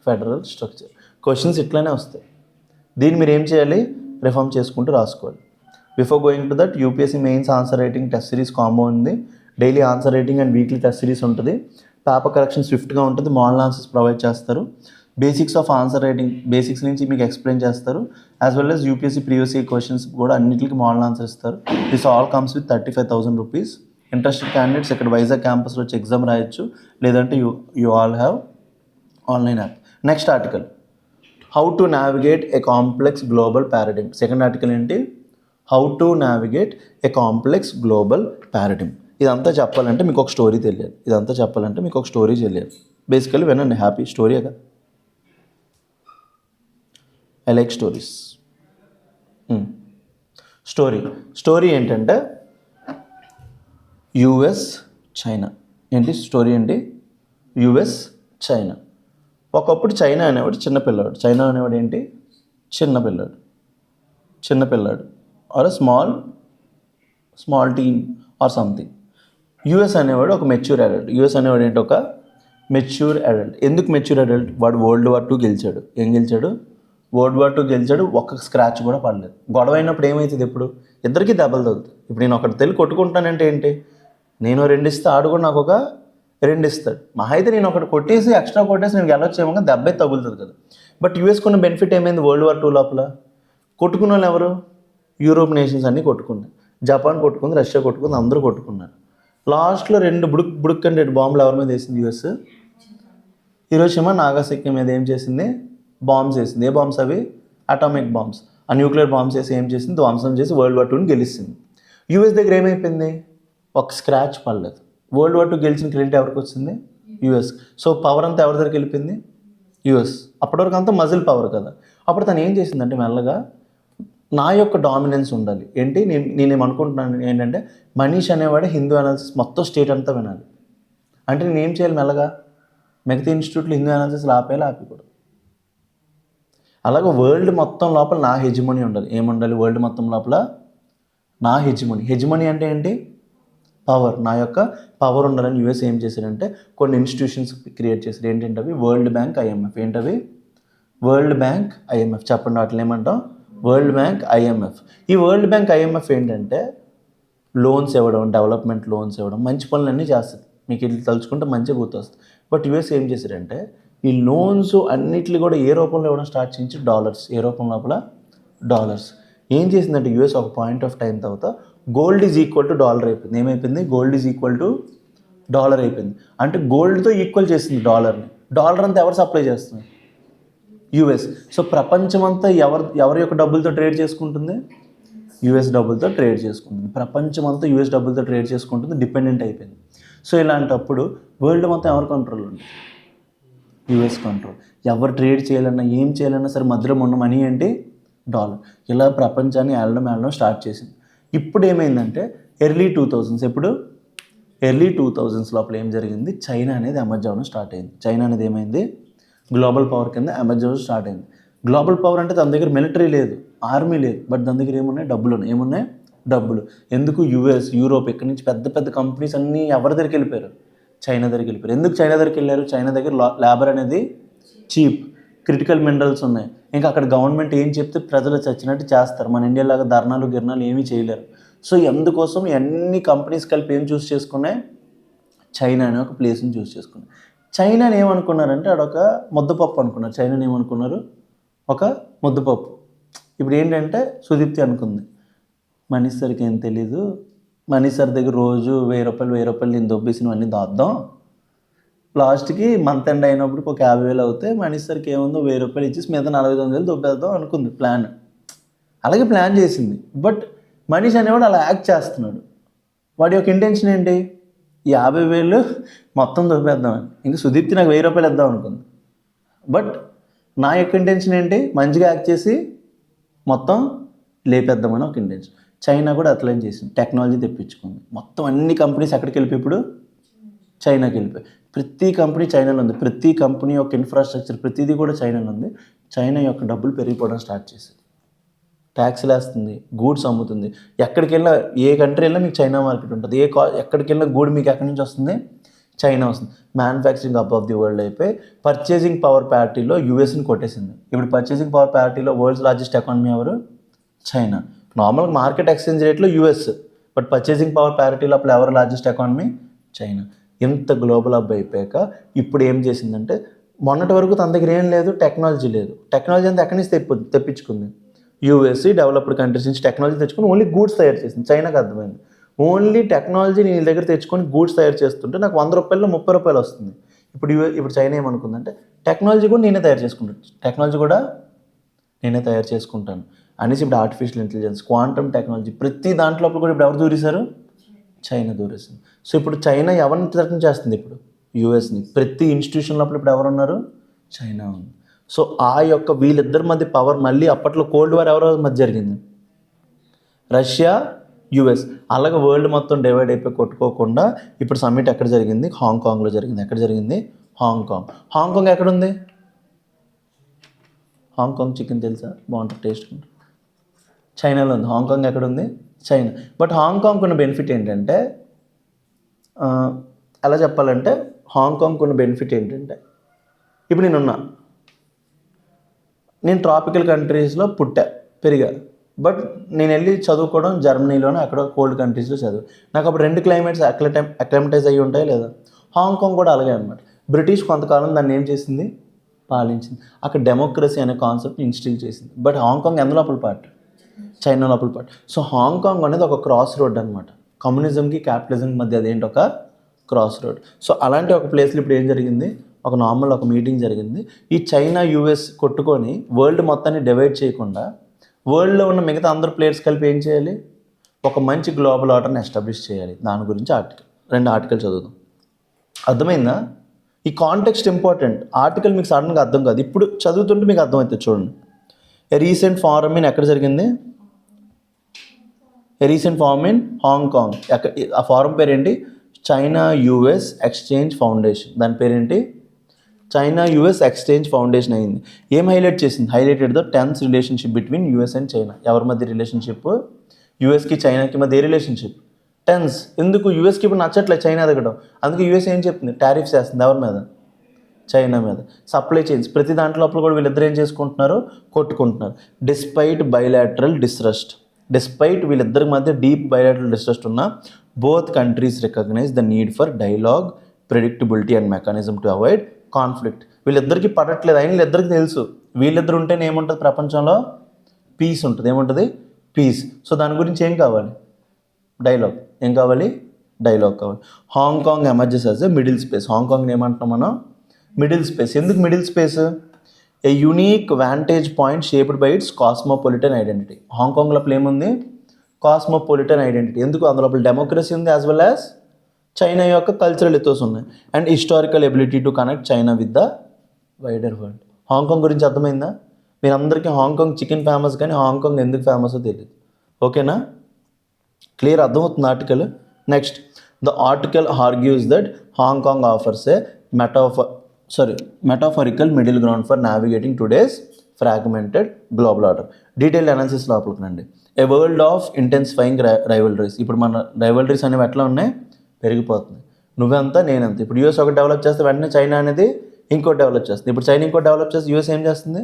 federal structure. Questions ఇట్లానే వస్తాయి. దీన్ని మీరు ఏం చేయాలి? రిఫార్మ్ చేసుకుంటూ రాసుకోవాలి. Before going to that, UPSC mains answer writing test series combo ఉంది. Daily answer writing and weekly test series ఉంటుంది. పేపర్ కరెక్షన్ స్విఫ్ట్గా ఉంటుంది. మోడల్ ఆన్సర్స్ ప్రొవైడ్ చేస్తారు. Basics of answer writing, basics నుంచి మీకు ఎక్స్ప్లెయిన్ చేస్తారు. As well as UPSC previous year questions కూడా అన్నింటికి మోడల్ ఆన్సర్ ఇస్తారు. This all comes with 35,000 rupees. Interested candidates ఇక్కడ వైజాగ్ క్యాంపస్లో వచ్చి ఎగ్జామ్ రాయొచ్చు, లేదంటే you all have online app. Next article, how to navigate a complex global paradigm. Second article ఏంటి? How to navigate a complex global paradigm. ఇదంతా చెప్పాలంటే మీకు ఒక స్టోరీ తెలియాలి. ఇదంతా చెప్పాలంటే మీకు ఒక స్టోరీ తెలియాలి. బేసికల్లీ వినండి, హ్యాపీ స్టోరీ కదా. I like stories. స్టోరీ ఏంటంటే యుఎస్ చైనా. ఏంటి స్టోరీ? ఏంటి? US China. ఒకప్పుడు చైనా అనేవాడు చిన్నపిల్లాడు. చైనా అనేవాడు ఏంటి? చిన్నపిల్లాడు or small teen or something. US అనేవాడు ఒక మెచ్యూర్ అడల్ట్. యుఎస్ అనేవాడు ఏంటి? ఒక మెచ్యూర్ అడల్ట్. ఎందుకు మెచ్యూర్ అడల్ట్? వాడు World War II గెలిచాడు. ఏం గెలిచాడు? World War II గెలిచాడు. ఒక్క స్క్రాచ్ కూడా పడలేదు. గొడవ అయినప్పుడు ఏమవుతుంది? ఇప్పుడు ఇద్దరికి దెబ్బలు తగులుతాయి. ఇప్పుడు నేను ఒకటి తెలిసి కొట్టుకుంటానంటే ఏంటి? నేను 2 ఇస్తే ఆడు కూడా నాకు ఒక 2 ఇస్తాడు. మహా అయితే నేను ఒకటి కొట్టేసి ఎక్స్ట్రా కొట్టేసి నేను గెలవచ్చేమో, దెబ్బే తగులుతుంది కదా. బట్ యూఎస్ కొన్న బెనిఫిట్ ఏమైంది? World War II లోపల కొట్టుకున్న వాళ్ళు ఎవరు? యూరోప్ నేషన్స్ అన్నీ కొట్టుకున్నాయి. జపాన్ కొట్టుకుంది, రష్యా కొట్టుకుంది, అందరూ కొట్టుకున్నారు. లాస్ట్లో 2 బుడుక్ అంటే బాంబులు ఎవరి మీద వేసింది? యూఎస్. హిరోషిమా నాగాసాకి మీద ఏం చేసింది? బాంబ్స్ వేసింది. ఏ బాంబ్స్ అవి? Atomic bombs. ఆ న్యూక్లియర్ బాంబ్స్ వేసి ఏం చేసింది? ధ్వంసం చేసి World War IIని గెలిచింది. యూఎస్ దగ్గర ఏమైపోయింది? ఒక స్క్రాచ్ పడలేదు. వరల్డ్ వార్ 2 గెలిచిన క్రెడిట్ ఎవరికి వచ్చింది? యుఎస్. సో పవర్ అంతా ఎవరి దగ్గరికి వెళ్ళిపోయింది? యుఎస్. అప్పటి వరకు అంతా మజిల్ పవర్ కదా. అప్పుడు తను ఏం చేసిందంటే మెల్లగా నా యొక్క డామినెన్స్ ఉండాలి. ఏంటి నేనేమనుకుంటున్నాను ఏంటంటే మనీష్ అనేవాడు హిందూ అనాలిసిస్ మొత్తం స్టేట్ అంతా వినాలి. అంటే నేను ఏం చేయాలి మెల్లగా మిగతా ఇన్స్టిట్యూట్లో హిందూ అనాలిసిస్ ఆపకూడదు. అలాగే వరల్డ్ మొత్తం లోపల నా హెజిమనీ ఉండాలి. ఏముండాలి? వరల్డ్ మొత్తం లోపల నా హెజిమనీ అంటే ఏంటి? పవర్. నా యొక్క పవర్ ఉండాలని యూఎస్ ఏం చేశారంటే కొన్ని ఇన్స్టిట్యూషన్స్ క్రియేట్ చేశారు. ఏంటంటే అవి వరల్డ్ బ్యాంక్, ఐఎంఎఫ్. ఏంటవి? World bank, IMF. చెప్పండి వాటిని ఏమంటాం? World bank, IMF. ఈ వరల్డ్ బ్యాంక్, ఐఎంఎఫ్ ఏంటంటే లోన్స్ ఇవ్వడం, డెవలప్మెంట్ లోన్స్ ఇవ్వడం, మంచి పనులన్నీ చేస్తుంది. మీకు ఇట్లా తలుచుకుంటే మంచిగా గుర్తొస్తుంది. బట్ యూఎస్ ఏం చేశారంటే ఈ లోన్స్ అన్నిటిని కూడా ఏ రూపంలో ఇవ్వడం స్టార్ట్ చేయించి డాలర్స్. ఏ రూపం లోపల? డాలర్స్. ఏం చేసిందంటే యూఎస్ ఒక పాయింట్ ఆఫ్ టైం తర్వాత gold is equal to dollar అయిపోయింది. ఏమైపోయింది? Gold is equal to dollar అయిపోయింది. అంటే గోల్డ్తో ఈక్వల్ చేసింది డాలర్ని. డాలర్ అంతా ఎవరు సప్లై చేస్తున్నారు? యూఎస్. సో ప్రపంచమంతా ఎవరి యొక్క డబ్బులతో ట్రేడ్ చేసుకుంటుంది? యూఎస్ డబ్బులతో ట్రేడ్ చేసుకుంటుంది. ప్రపంచమంతా యూఎస్ డబ్బులతో ట్రేడ్ చేసుకుంటుంది, డిపెండెంట్ అయిపోయింది. సో ఇలాంటప్పుడు వరల్డ్ మొత్తం ఎవరి కంట్రోల్ ఉంది? US control. ఎవరు ట్రేడ్ చేయాలన్నా ఏం చేయాలన్నా సరే మధ్యలో ఉన్న మనీ ఏంటి? డాలర్. ఇలా ప్రపంచాన్ని ఏలడం స్టార్ట్ చేసింది. ఇప్పుడు ఏమైందంటే ఎర్లీ 2000s, ఎప్పుడు? ఎర్లీ 2000s లోపల ఏం జరిగింది? చైనా అనేది ఎమర్జ్ అవ్వడం స్టార్ట్ అయింది. చైనా అనేది ఏమైంది? గ్లోబల్ పవర్ కింద ఎమర్జ్ అవ్వడం స్టార్ట్ అయింది. గ్లోబల్ పవర్ అంటే దాని దగ్గర మిలిటరీ లేదు, ఆర్మీ లేదు, బట్ దాని దగ్గర ఏమున్నాయి? డబ్బులు ఉన్నాయి. ఏమున్నాయి? డబ్బులు. ఎందుకు? యూఎస్, యూరోప్, ఇక్కడ నుంచి పెద్ద పెద్ద కంపెనీస్ అన్నీ ఎవరి దగ్గరికి వెళ్ళిపోయారు? చైనా దగ్గరికి వెళ్ళిపోయారు. ఎందుకు చైనా దగ్గరికి వెళ్ళారు? చైనా దగ్గర లేబర్ అనేది చీప్, క్రిటికల్ మినరల్స్ ఉన్నాయి. ఇంకా అక్కడ గవర్నమెంట్ ఏం చెప్తే ప్రజలు చచ్చినట్టు చేస్తారు. మన ఇండియాలాగా ధర్నాలు గిర్నాలు ఏమీ చేయలేరు. సో అందుకోసం అన్ని కంపెనీస్ కలిపి ఏం చూస్ చేసుకున్నాయి? చైనా అనే ఒక ప్లేస్ని చూస్ చేసుకున్నాయి. చైనాని ఏమనుకున్నారంటే అడొక ముద్దపప్పు అనుకున్నారు. చైనాని ఏమనుకున్నారు? ఒక ముద్దపప్పు. ఇప్పుడు ఏంటంటే సుదీప్తి అనుకుంది, మనీష్ సార్కి ఏం తెలీదు, మనీష్ సార్ దగ్గర రోజు 1000 రూపాయలు నేను దొబ్బేసి అన్నీ దాద్దాం, లాస్ట్కి మంత్ ఎండ్ అయినప్పుడు ఒక 50,000 అవుతాయి, మనీష్ సార్కి ఏముందో 1000 రూపాయలు ఇచ్చేసి మీద 49,000 దొబ్బేద్దాం అనుకుంది ప్లాన్. అలాగే ప్లాన్ చేసింది. బట్ మనీష్ అనేవాడు అలా యాక్ట్ చేస్తున్నాడు. వాడి యొక్క ఇంటెన్షన్ ఏంటి? 50,000 మొత్తం దొబ్బేద్దామని. ఇంకా సుదీప్తి నాకు 1000 రూపాయలు ఇద్దాం అనుకుంది. బట్ నా యొక్క ఇంటెన్షన్ ఏంటి? మంచిగా యాక్ట్ చేసి మొత్తం లేపేద్దామని ఒక ఇంటెన్షన్. చైనా కూడా అట్లా చేసింది. టెక్నాలజీ తెప్పించుకుంది. మొత్తం అన్ని కంపెనీస్ ఎక్కడికి వెళ్ళిపోయి ఇప్పుడు చైనాకి వెళ్ళిపోయి. ప్రతి కంపెనీ చైనాలో ఉంది. ప్రతి కంపెనీ యొక్క ఇన్ఫ్రాస్ట్రక్చర్ ప్రతిదీ కూడా చైనాలో ఉంది. చైనా యొక్క డబ్బులు పెరిగిపోవడం స్టార్ట్ చేసింది. ట్యాక్స్లు వేస్తుంది, గూడ్స్ అమ్ముతుంది. ఎక్కడికి వెళ్ళినా, ఏ కంట్రీ వెళ్ళినా మీకు చైనా మార్కెట్ ఉంటుంది. ఎక్కడికి వెళ్ళినా గూడ్ మీకు ఎక్కడి నుంచి వస్తుంది? చైనా వస్తుంది. Manufacturing hub of the world అయిపోయి పర్చేసింగ్ పవర్ ప్యారిటీలో యూఎస్ని కొట్టేసింది. ఇప్పుడు పర్చేసింగ్ పవర్ ప్యారిటీలో వరల్డ్స్ లార్జెస్ట్ ఎకానమీ ఎవరు? చైనా. నార్మల్గా మార్కెట్ ఎక్స్చేంజ్ రేట్లో యూఎస్, బట్ పర్చేసింగ్ పవర్ ప్యారిటీలో అప్పుడు ఎవరు లార్జెస్ట్ ఎకానమీ? చైనా. ఇంత గ్లోబల్ హబ్ అయిపోయాక ఇప్పుడు ఏం చేసిందంటే మొన్నటి వరకు తన దగ్గర ఏం లేదు, టెక్నాలజీ లేదు. టెక్నాలజీ అంతా ఎక్కడి నుంచి తెప్పించుకుంది? యూఎస్, డెవలప్డ్ కంట్రీస్ నుంచి టెక్నాలజీ తెచ్చుకొని ఓన్లీ గూడ్స్ తయారు చేసింది. చైనాకి అర్థమైంది, ఓన్లీ టెక్నాలజీ నేను దగ్గర తెచ్చుకొని గూడ్స్ తయారు చేస్తుంటే నాకు 100 రూపాయల్లో 30 రూపాయలు వస్తుంది. ఇప్పుడు చైనా ఏమనుకుందంటే టెక్నాలజీ కూడా నేనే తయారు చేసుకుంటాను అనేసి ఇప్పుడు ఆర్టిఫిషియల్ ఇంటెలిజెన్స్, క్వాంటమ్ టెక్నాలజీ ప్రతి దాంట్లో కూడా ఇప్పుడు ఎవరు దూరేశారు? చైనా దూరేసింది. సో ఇప్పుడు చైనా ఎవరిని థ్రెటన్ చేస్తుంది? ఇప్పుడు యూఎస్ని. ప్రతి ఇన్స్టిట్యూషన్ లోపల ఇప్పుడు ఎవరు ఉన్నారు? చైనా ఉంది. సో ఆ యొక్క వీళ్ళిద్దరి మధ్య పవర్ మళ్ళీ అప్పట్లో కోల్డ్ వార్ ఎవరి మధ్య జరిగింది? Russia, US. అలాగే వరల్డ్ మొత్తం డివైడ్ అయిపోయి కొట్టుకోకుండా ఇప్పుడు సమ్మిట్ ఎక్కడ జరిగింది? హాంకాంగ్లో జరిగింది. ఎక్కడ జరిగింది? హాంకాంగ్ ఎక్కడుంది? హాంకాంగ్ చికెన్ తెలుసా? బాగుంటుంది, టేస్ట్ ఉంటుంది. చైనాలో ఉంది. హాంకాంగ్ ఎక్కడుంది? చైనా. బట్ హాంకాంగ్ ఉన్న బెనిఫిట్ ఏంటంటే, ఎలా చెప్పాలంటే హాంకాంగ్ ఉన్న బెనిఫిట్ ఏంటంటే ఇప్పుడు నేను ట్రాపికల్ కంట్రీస్లో పెరిగా, బట్ నేను వెళ్ళి చదువుకోవడం జర్మనీలోనే, అక్కడ కోల్డ్ కంట్రీస్లో చదువు. నాకు అప్పుడు 2 క్లైమేట్స్ అక్లమటైజ్ అయ్యి ఉంటాయి లేదా? హాంకాంగ్ కూడా అలాగే అనమాట. బ్రిటిష్ కొంతకాలం దాన్ని ఏం చేసింది? పాలించింది. అక్కడ డెమోక్రసీ అనే కాన్సెప్ట్ ఇన్స్టిల్ చేసింది. బట్ హాంకాంగ్ లోపల పార్ట్? చైనా లోపల పార్ట్. సో హాంకాంగ్ అనేది ఒక క్రాస్ రోడ్ అనమాట. కమ్యూనిజంకి క్యాపిటలిజంకి మధ్య అదేంటి? ఒక క్రాస్ రోడ్. సో అలాంటి ఒక ప్లేస్లో ఇప్పుడు ఏం జరిగింది? ఒక మీటింగ్ జరిగింది. ఈ చైనా యూఎస్ కొట్టుకొని వరల్డ్ మొత్తాన్ని డివైడ్ చేయకుండా వరల్డ్లో ఉన్న మిగతా అందరు ప్లేయర్స్ కలిపి ఏం చేయాలి? ఒక మంచి గ్లోబల్ ఆర్డర్ని ఎస్టాబ్లిష్ చేయాలి. దాని గురించి ఆర్టికల్ రెండు ఆర్టికల్ చదువుదాం. అర్థమైందా? ఈ కాంటెక్స్ట్ ఇంపార్టెంట్. ఆర్టికల్ మీకు సడన్గా అర్థం కాదు, ఇప్పుడు చదువుతుంటే మీకు అర్థమవుతుంది. చూడండి, ఏ రీసెంట్ ఫారం ఇన్ ఎక్కడ జరిగింది? ఏ రీసెంట్ ఫారం ఇన్ హాంకాంగ్. ఆ ఫారం పేరేంటి? China US exchange foundation. దాని పేరేంటి? చైనా యుఎస్ ఎక్స్చేంజ్ ఫౌండేషన్ అయింది. ఏం హైలైట్ చేసింది? Highlighted the tense relationship between US and China. ఎవరి మధ్య రిలేషన్షిప్? యుఎస్కి చైనాకి మధ్య ఏ రిలేషన్షిప్? టెన్స్. ఎందుకు? యుఎస్కి ఇప్పుడు నచ్చట్లేదు చైనా దిగడం, అందుకే యుఎస్ ఏం చెప్తుంది? టారిఫ్స్ వేస్తుంది. ఎవరి మీద? చైనా మీద. సప్లై చైన్స్ ప్రతి దాంట్లో కూడా వీళ్ళిద్దరు ఏం చేసుకుంటున్నారు? కొట్టుకుంటున్నారు. డిస్పైట్ బైలాటరల్ డిస్ట్రస్ట్, డిస్పైట్ వీళ్ళిద్దరి మధ్య డీప్ బైలాటరల్ డిస్ట్రస్ట్ ఉన్న both countries recognise the need for dialogue, predictability and mechanism to avoid conflict. వీళ్ళిద్దరికి పడట్లేదు, అయినా వీళ్ళిద్దరికి తెలుసు వీళ్ళిద్దరు ఉంటేనే ఏముంటుంది ప్రపంచంలో? పీస్ ఉంటుంది. ఏముంటుంది? పీస్. సో దాని గురించి ఏం కావాలి? డైలాగ్. ఏం కావాలి? డైలాగ్ కావాలి. Hong Kong emerges as a middle space. హాంకాంగ్ని ఏమంటున్నాం మనం? Middle space. ఎందుకు middle space? A unique vantage point shaped by its cosmopolitan identity. Hong Kong లోపల ఏముంది? Cosmopolitan identity. ఎందుకు? అందులోపల డెమోక్రసీ ఉంది, యాజ్ వెల్ యాజ్ చైనా యొక్క కల్చరల్ ఎథోస్ ఉన్నాయి, and historical ability to connect China with the wider world. Hong Kong గురించి అర్థమైందా? మీరందరికీ హాంకాంగ్ చికెన్ ఫేమస్, కానీ హాంకాంగ్ ఎందుకు ఫేమస్ తెలియదు. ఓకేనా? క్లియర్? అర్థమవుతుంది article. Next, the article argues that Hong Kong offers A metaphorical middle ground for navigating today's fragmented global order. Detail analysis లోపలికి రండి. ఏ వరల్డ్ ఆఫ్ ఇంటెన్సిఫైయింగ్ రైవలరీస్. ఇప్పుడు మన రైవలరీస్ అనేవి ఎట్లా ఉన్నాయి? పెరిగిపోతుంది. నువ్వెంత నేనంత. ఇప్పుడు యూఎస్ ఒకటి డెవలప్ చేస్తే వెంటనే చైనా అనేది ఇంకోటి డెవలప్ చేస్తుంది. ఇప్పుడు చైనా ఇంకోటి డెవలప్ చేస్తే యూఎస్ ఏం చేస్తుంది?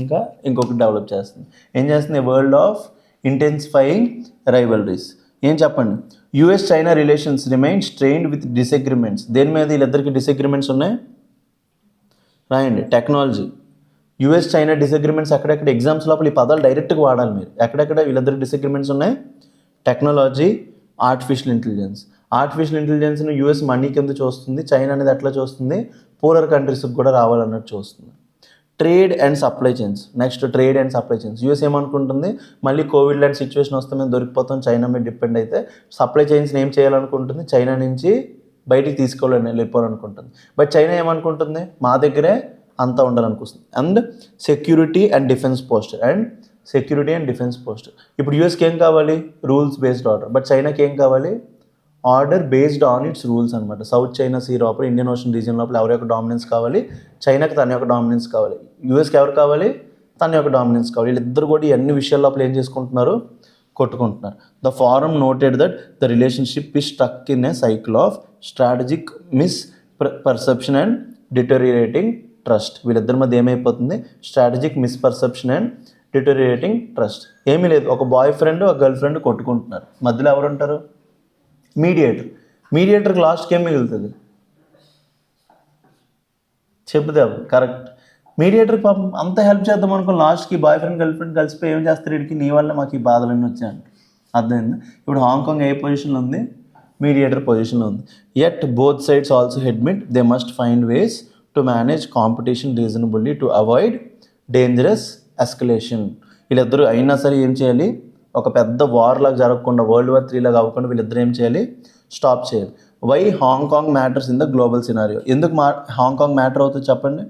ఇంకా ఇంకొకటి డెవలప్ చేస్తుంది. ఏం చేస్తుంది? ఏ వరల్డ్ ఆఫ్ ఇంటెన్సిఫైయింగ్ రైవలరీస్. ఏం చెప్పండి? US China relations remain strained with disagreements. దేని మీద వీళ్ళిద్దరికి డిసగ్రిమెంట్స్ ఉన్నాయి? రాయండి. టెక్నాలజీ. యూఎస్ చైనా డిసగ్రిమెంట్స్ ఎక్కడెక్కడ? ఎగ్జామ్స్ లోపల ఈ పదాలు డైరెక్ట్గా వాడాలి మీరు. ఎక్కడెక్కడ వీళ్ళిద్దరికి డిసగ్రిమెంట్స్ ఉన్నాయి? Technology, artificial intelligence. ఆర్టిఫిషియల్ ఇంటెలిజెన్స్ని యూఎస్ మనీ కింద చూస్తుంది, చైనా అనేది ఎట్లా చూస్తుంది? పూరర్ కంట్రీస్కి కూడా రావాలన్నట్టు చూస్తుంది. Trade and supply chains. Next, trade and supply chains. US ఏమనుకుంటుంది? మళ్ళీ కోవిడ్ లాంటి సిచ్యువేషన్ వస్తే మేము దొరికిపోతాం, చైనా మీద డిపెండ్ అయితే సప్లై చైన్స్ని ఏం చేయాలనుకుంటుంది? చైనా నుంచి బయటికి వెళ్ళిపోవాలనుకుంటుంది. బట్ చైనా ఏమనుకుంటుంది? మా దగ్గరే అంతా ఉండాలనుకుంటుంది. And security and defence posture. ఇప్పుడు యూఎస్కి ఏం కావాలి? Rules based order. బట్ చైనాకి ఏం కావాలి? Order based on it's rules అనమాట. సౌత్ చైనా సీ లోపల, ఇండియన్ ఓషన్ రీజియన్ లోపల ఎవరి యొక్క డామినెన్స్ కావాలి? చైనాకి తన యొక్క డామినెన్స్ కావాలి. యూఎస్కి ఎవరు కావాలి? తన యొక్క డామినెన్స్ కావాలి. వీళ్ళిద్దరు కూడా అన్ని విషయాల లోపల ఏం చేసుకుంటున్నారు? కొట్టుకుంటున్నారు. The forum noted that the relationship is stuck in a cycle of strategic misperception and deteriorating trust. వీళ్ళిద్దరి మధ్య ఏమైపోతుంది? Strategic misperception and deteriorating trust. ఏమీ లేదు, ఒక బాయ్ ఫ్రెండ్ ఒక గర్ల్ ఫ్రెండ్ కొట్టుకుంటున్నారు, మధ్యలో ఎవరు ఉంటారు? మీడియేటర్కి లాస్ట్కి ఏం మిగులుతుంది? చెప్పుదాం. కరెక్ట్. మీడియేటర్కి పాపం అంత హెల్ప్ చేద్దాం అనుకుని లాస్ట్కి బాయ్ ఫ్రెండ్ గర్ల్ ఫ్రెండ్ కలిసిపోయి ఏం చేస్తారు? వీడికి నీ వల్ల మాకు ఈ బాధలన్నీ వచ్చాయంట. అర్థమైందా? ఇప్పుడు హాంకాంగ్ ఏ పొజిషన్లో ఉంది? మీడియేటర్ పొజిషన్లో ఉంది. Yet both sides also admit they must find ways to manage competition reasonably to avoid dangerous escalation. వీళ్ళిద్దరూ అయినా సరే ఏం చేయాలి? ఒక పెద్ద వార్ లాగా జరగకుండా, వరల్డ్ వార్ 3 లాగా అవ్వకుండా వీళ్ళిద్దరూ ఏం చేయాలి? స్టాప్ చేయాలి. Why Hong Kong matters in the global scenario. ఎందుకు హాంకాంగ్ మ్యాటర్ అవుతుంది చెప్పండి?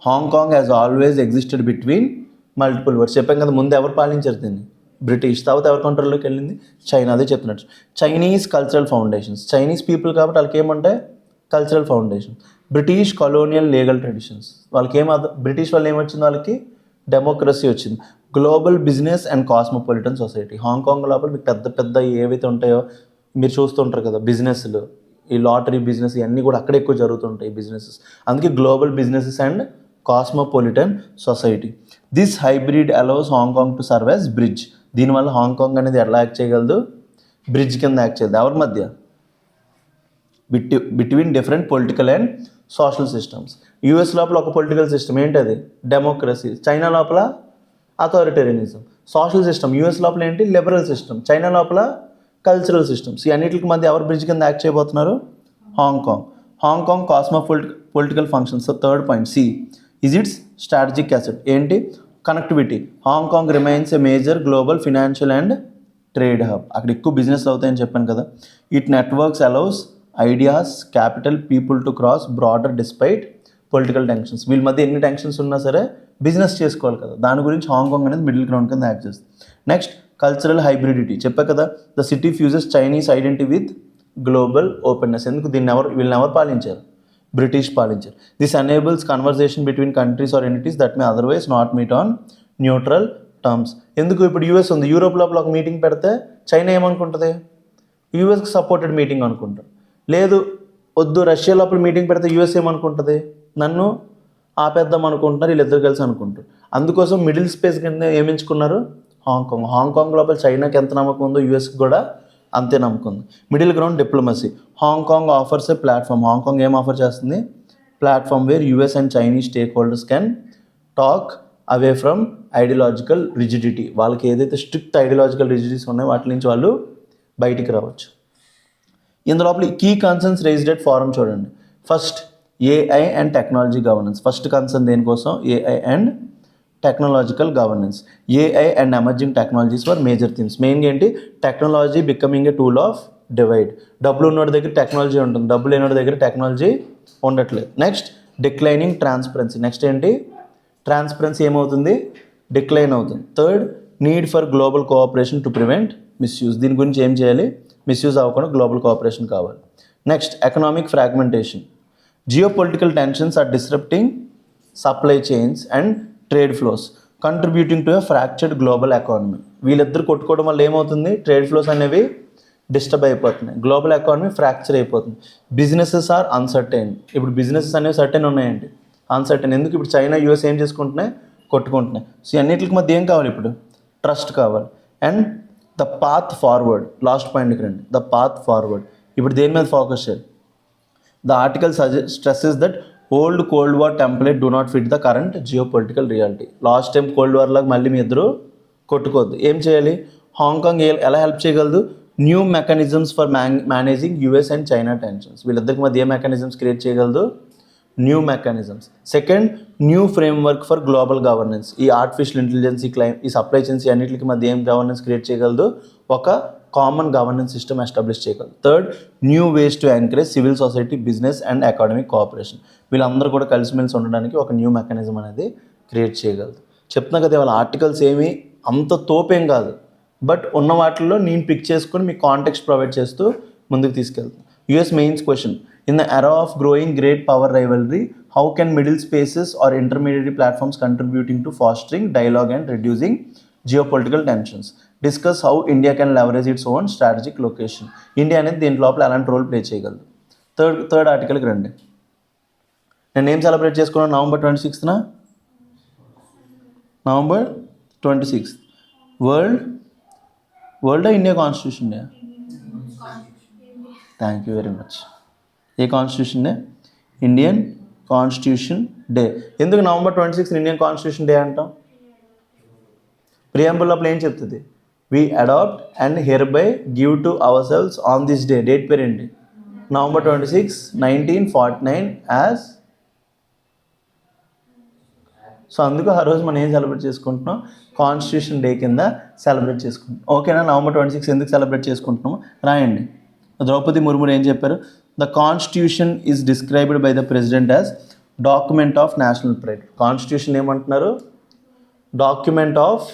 Hong Kong has always existed between multiple words. చెప్పాం కదా ముందు ఎవరు పాలించారు దీన్ని? బ్రిటిష్. తర్వాత ఎవరి కంట్రోల్లోకి వెళ్ళింది? చైనా. అదే చెప్తున్నట్టు. Chinese cultural foundations. Chinese people కాబట్టి వాళ్ళకి ఏమంటాయి? Cultural foundation. British colonial legal traditions. వాళ్ళకి బ్రిటిష్ వాళ్ళు ఏమొచ్చింది? వాళ్ళకి డెమోక్రసీ వచ్చింది. Global business and cosmopolitan society. Hong Kong లోపల మీకు పెద్ద పెద్ద ఏవైతే ఉంటాయో మీరు చూస్తుంటారు కదా, బిజినెస్లు, ఈ లాటరీ బిజినెస్ ఇవన్నీ కూడా అక్కడ ఎక్కువ జరుగుతుంటాయి బిజినెసెస్. అందుకే global businesses and cosmopolitan society. This hybrid allows Hong Kong to serve as bridge. దీనివల్ల హాంకాంగ్ అనేది ఎలా యాక్ట్ చేయగలదు? బ్రిడ్జ్ కింద యాక్ట్ చేయగలదు. ఎవరి మధ్య? Between different political and social systems. US లోపల ఒక పొలిటికల్ సిస్టమ్ ఏంటది? డెమోక్రసీ. చైనా లోపల అథారిటేరియనిజం. సోషల్ సిస్టమ్ యూఎస్ లోపల ఏంటి? Liberal system. చైనా లోపల కల్చరల్ సిస్టమ్స్. ఈ అన్నిటికి మధ్య ఎవరు బ్రిడ్జ్ కింద యాక్ట్ చేయబోతున్నారు? Hong Kong cosmopolitical functions. Third point, C is its strategic asset. ఏంటి? Connectivity. Hong Kong remains a major global financial and trade hub, అక్కడ ఎక్కువ బిజినెస్ అవుతాయని చెప్పాను కదా. It networks allows ideas, capital, people to cross broader despite political tensions. వీళ్ళ మధ్య ఎన్ని tensions ఉన్నా సరే బిజినెస్ చేసుకోవాలి కదా, దాని గురించి హాంకాంగ్ అనేది మిడిల్ గ్రౌండ్ కింద యాక్ట్ చేస్తుంది. నెక్స్ట్ కల్చరల్ హైబ్రిడిటీ చెప్పా కదా, the city fuses Chinese identity with global openness. ఎందుకు వీళ్ళని ఎవరు పాలించారు? బ్రిటిష్ పాలించారు. This enables conversation between countries or entities that may otherwise not meet on neutral terms. ఎందుకు ఇప్పుడు యూఎస్ ఉంది, యూరోప్ లోపల ఒక మీటింగ్ పెడితే చైనా ఏమనుకుంటుంది? యూఎస్కి సపోర్టెడ్ మీటింగ్ అనుకుంటారు. లేదు వద్దు రష్యా లోపల మీటింగ్ పెడితే యూఎస్ ఏమనుకుంటుంది? నన్ను ఆపేద్దాం అనుకుంటున్నారు, వీళ్ళిద్దరు కలిసి అనుకుంటారు. అందుకోసం మిడిల్ స్పేస్ కింద ఏమించుకున్నారు? హాంకాంగ్. హాంకాంగ్ లోపల చైనాకి ఎంత నమ్మకం ఉందో యూఎస్కి కూడా అంతే నమ్మకం ఉంది. Middle ground diplomacy. Hong Kong offers a platform. Hong Kong ఏం ఆఫర్ చేస్తుంది? Platform where US and Chinese stakeholders can talk away from ideological rigidity. వాళ్ళకి ఏదైతే స్ట్రిక్ట్ ఐడియాలజికల్ రిజిడిటీస్ ఉన్నాయో వాటి నుంచి వాళ్ళు బయటికి రావచ్చు. ఇందులోపల key concerns raised at forum చూడండి. First AI and technology governance. First concern దేనికోసం? AI and technological governance. AI and emerging technologies for major themes. మెయిన్గా ఏంటి? Technology becoming a tool of divide. డబ్బులు ఉన్నోడి దగ్గర టెక్నాలజీ ఉంటుంది, డబ్బులు లేనోడి దగ్గర టెక్నాలజీ ఉండట్లేదు. Next declining transparency. నెక్స్ట్ ఏంటి? ట్రాన్స్పరెన్సీ ఏమవుతుంది? డిక్లైన్ అవుతుంది. Third need for global cooperation to prevent misuse. దీని గురించి ఏం చేయాలి? మిస్యూజ్ అవ్వకుండా గ్లోబల్ కోఆపరేషన్ కావాలి. Next economic fragmentation. Geopolitical tensions are disrupting supply chains and trade flows contributing to a fractured global economy. వీళ్ళిద్దరు కొట్టుకోవడం వల్ల ఏమవుతుంది? ట్రేడ్ ఫ్లోస్ అనేవి డిస్టర్బ్ అయిపోతున్నాయి, గ్లోబల్ ఎకానమీ ఫ్రాక్చర్ అయిపోతుంది. Businesses are uncertain. ఇప్పుడు బిజినెసెస్ అనేవి సర్టైన్ ఉన్నాయండి, అన్సర్టైన్. ఎందుకు? ఇప్పుడు చైనా యూఎస్ ఏం చేసుకుంటున్నాయి? కొట్టుకుంటున్నాయి. సో అన్నిటికి మధ్య ఏం కావాలి? ఇప్పుడు ట్రస్ట్ కావాలి. And the path forward. Last పాయింట్కి రండి. The path forward. ఇప్పుడు దేని మీద ఫోకస్ చేయాలి? The article stresses that old cold war template do not fit the current geo political reality. Last time cold war లాగా మళ్ళీ మీ ఇద్దరు కొట్టుకోవద్దు. ఏం చేయాలి? హాంకాంగ్ ఎలా హెల్ప్ చేయగలదు? New mechanisms for managing US and China tensions. వీళ్ళిద్దరికి మధ్య ఏ మెకానిజమ్స్ క్రియేట్ చేయగలదు? New mechanisms. Second new framework for global governance. ఈ ఆర్టిఫిషియల్ ఇంటెలిజెన్స్, ఈ సప్లై చైన్స్ అన్నింటికి మధ్య ఏం గవర్నెన్స్ క్రియేట్ చేయగలదు? ఒక కామన్ గవర్నెన్స్ సిస్టమ్ ఎస్టాబ్లిష్ చేయగలదు. Third new ways to encourage civil society, business and academic cooperation. వీళ్ళందరూ కూడా కలిసిమెలిసి ఉండడానికి ఒక న్యూ మెకానిజం అనేది క్రియేట్ చేయగలదు. చెప్తున్నా కదా, వాళ్ళ ఆర్టికల్స్ ఏమి అంత తోపేం కాదు, బట్ ఉన్న వాటిల్లో నేను పిక్ చేసుకొని మీకు కాంటెక్స్ట్ ప్రొవైడ్ చేస్తూ ముందుకు తీసుకెళ్తాను. US mains question. In the era of growing great power rivalry, how can middle spaces or intermediary platforms contributing to fostering dialogue and reducing geopolitical tensions? Discuss how India can leverage its own strategic location. India అనేది దీని లోపల ఎలాంటి role play చేయగలదు? Third ఆర్టికల్కి రండి. నేను ఏం celebrate చేసుకున్నాను? November 26th. November 26th world India constitution day. Thank you very much. ఏ constitution day? Indian constitution day. ఎందుకు November 26 ఇండియన్ కాన్స్టిట్యూషన్ డే అంటాం? ప్రియాంబుల్ లోపల ఏం చెప్తుంది? We adopt and hereby give to ourselves on this day. Date పేరు ఏంటి? November 26, 1949 as. So అందుకు ఆ రోజు మనం ఏం సెలబ్రేట్ చేసుకుంటున్నాం? కాన్స్టిట్యూషన్ డే కింద సెలబ్రేట్ చేసుకుంటున్నాం. ఓకేనా? November 26 ఎందుకు సెలబ్రేట్ చేసుకుంటున్నాము రాయండి. ద్రౌపది ముర్ము ఏం చెప్పారు? The constitution is described by the president as document of national pride. Constitution ఏమంటున్నారు? Document of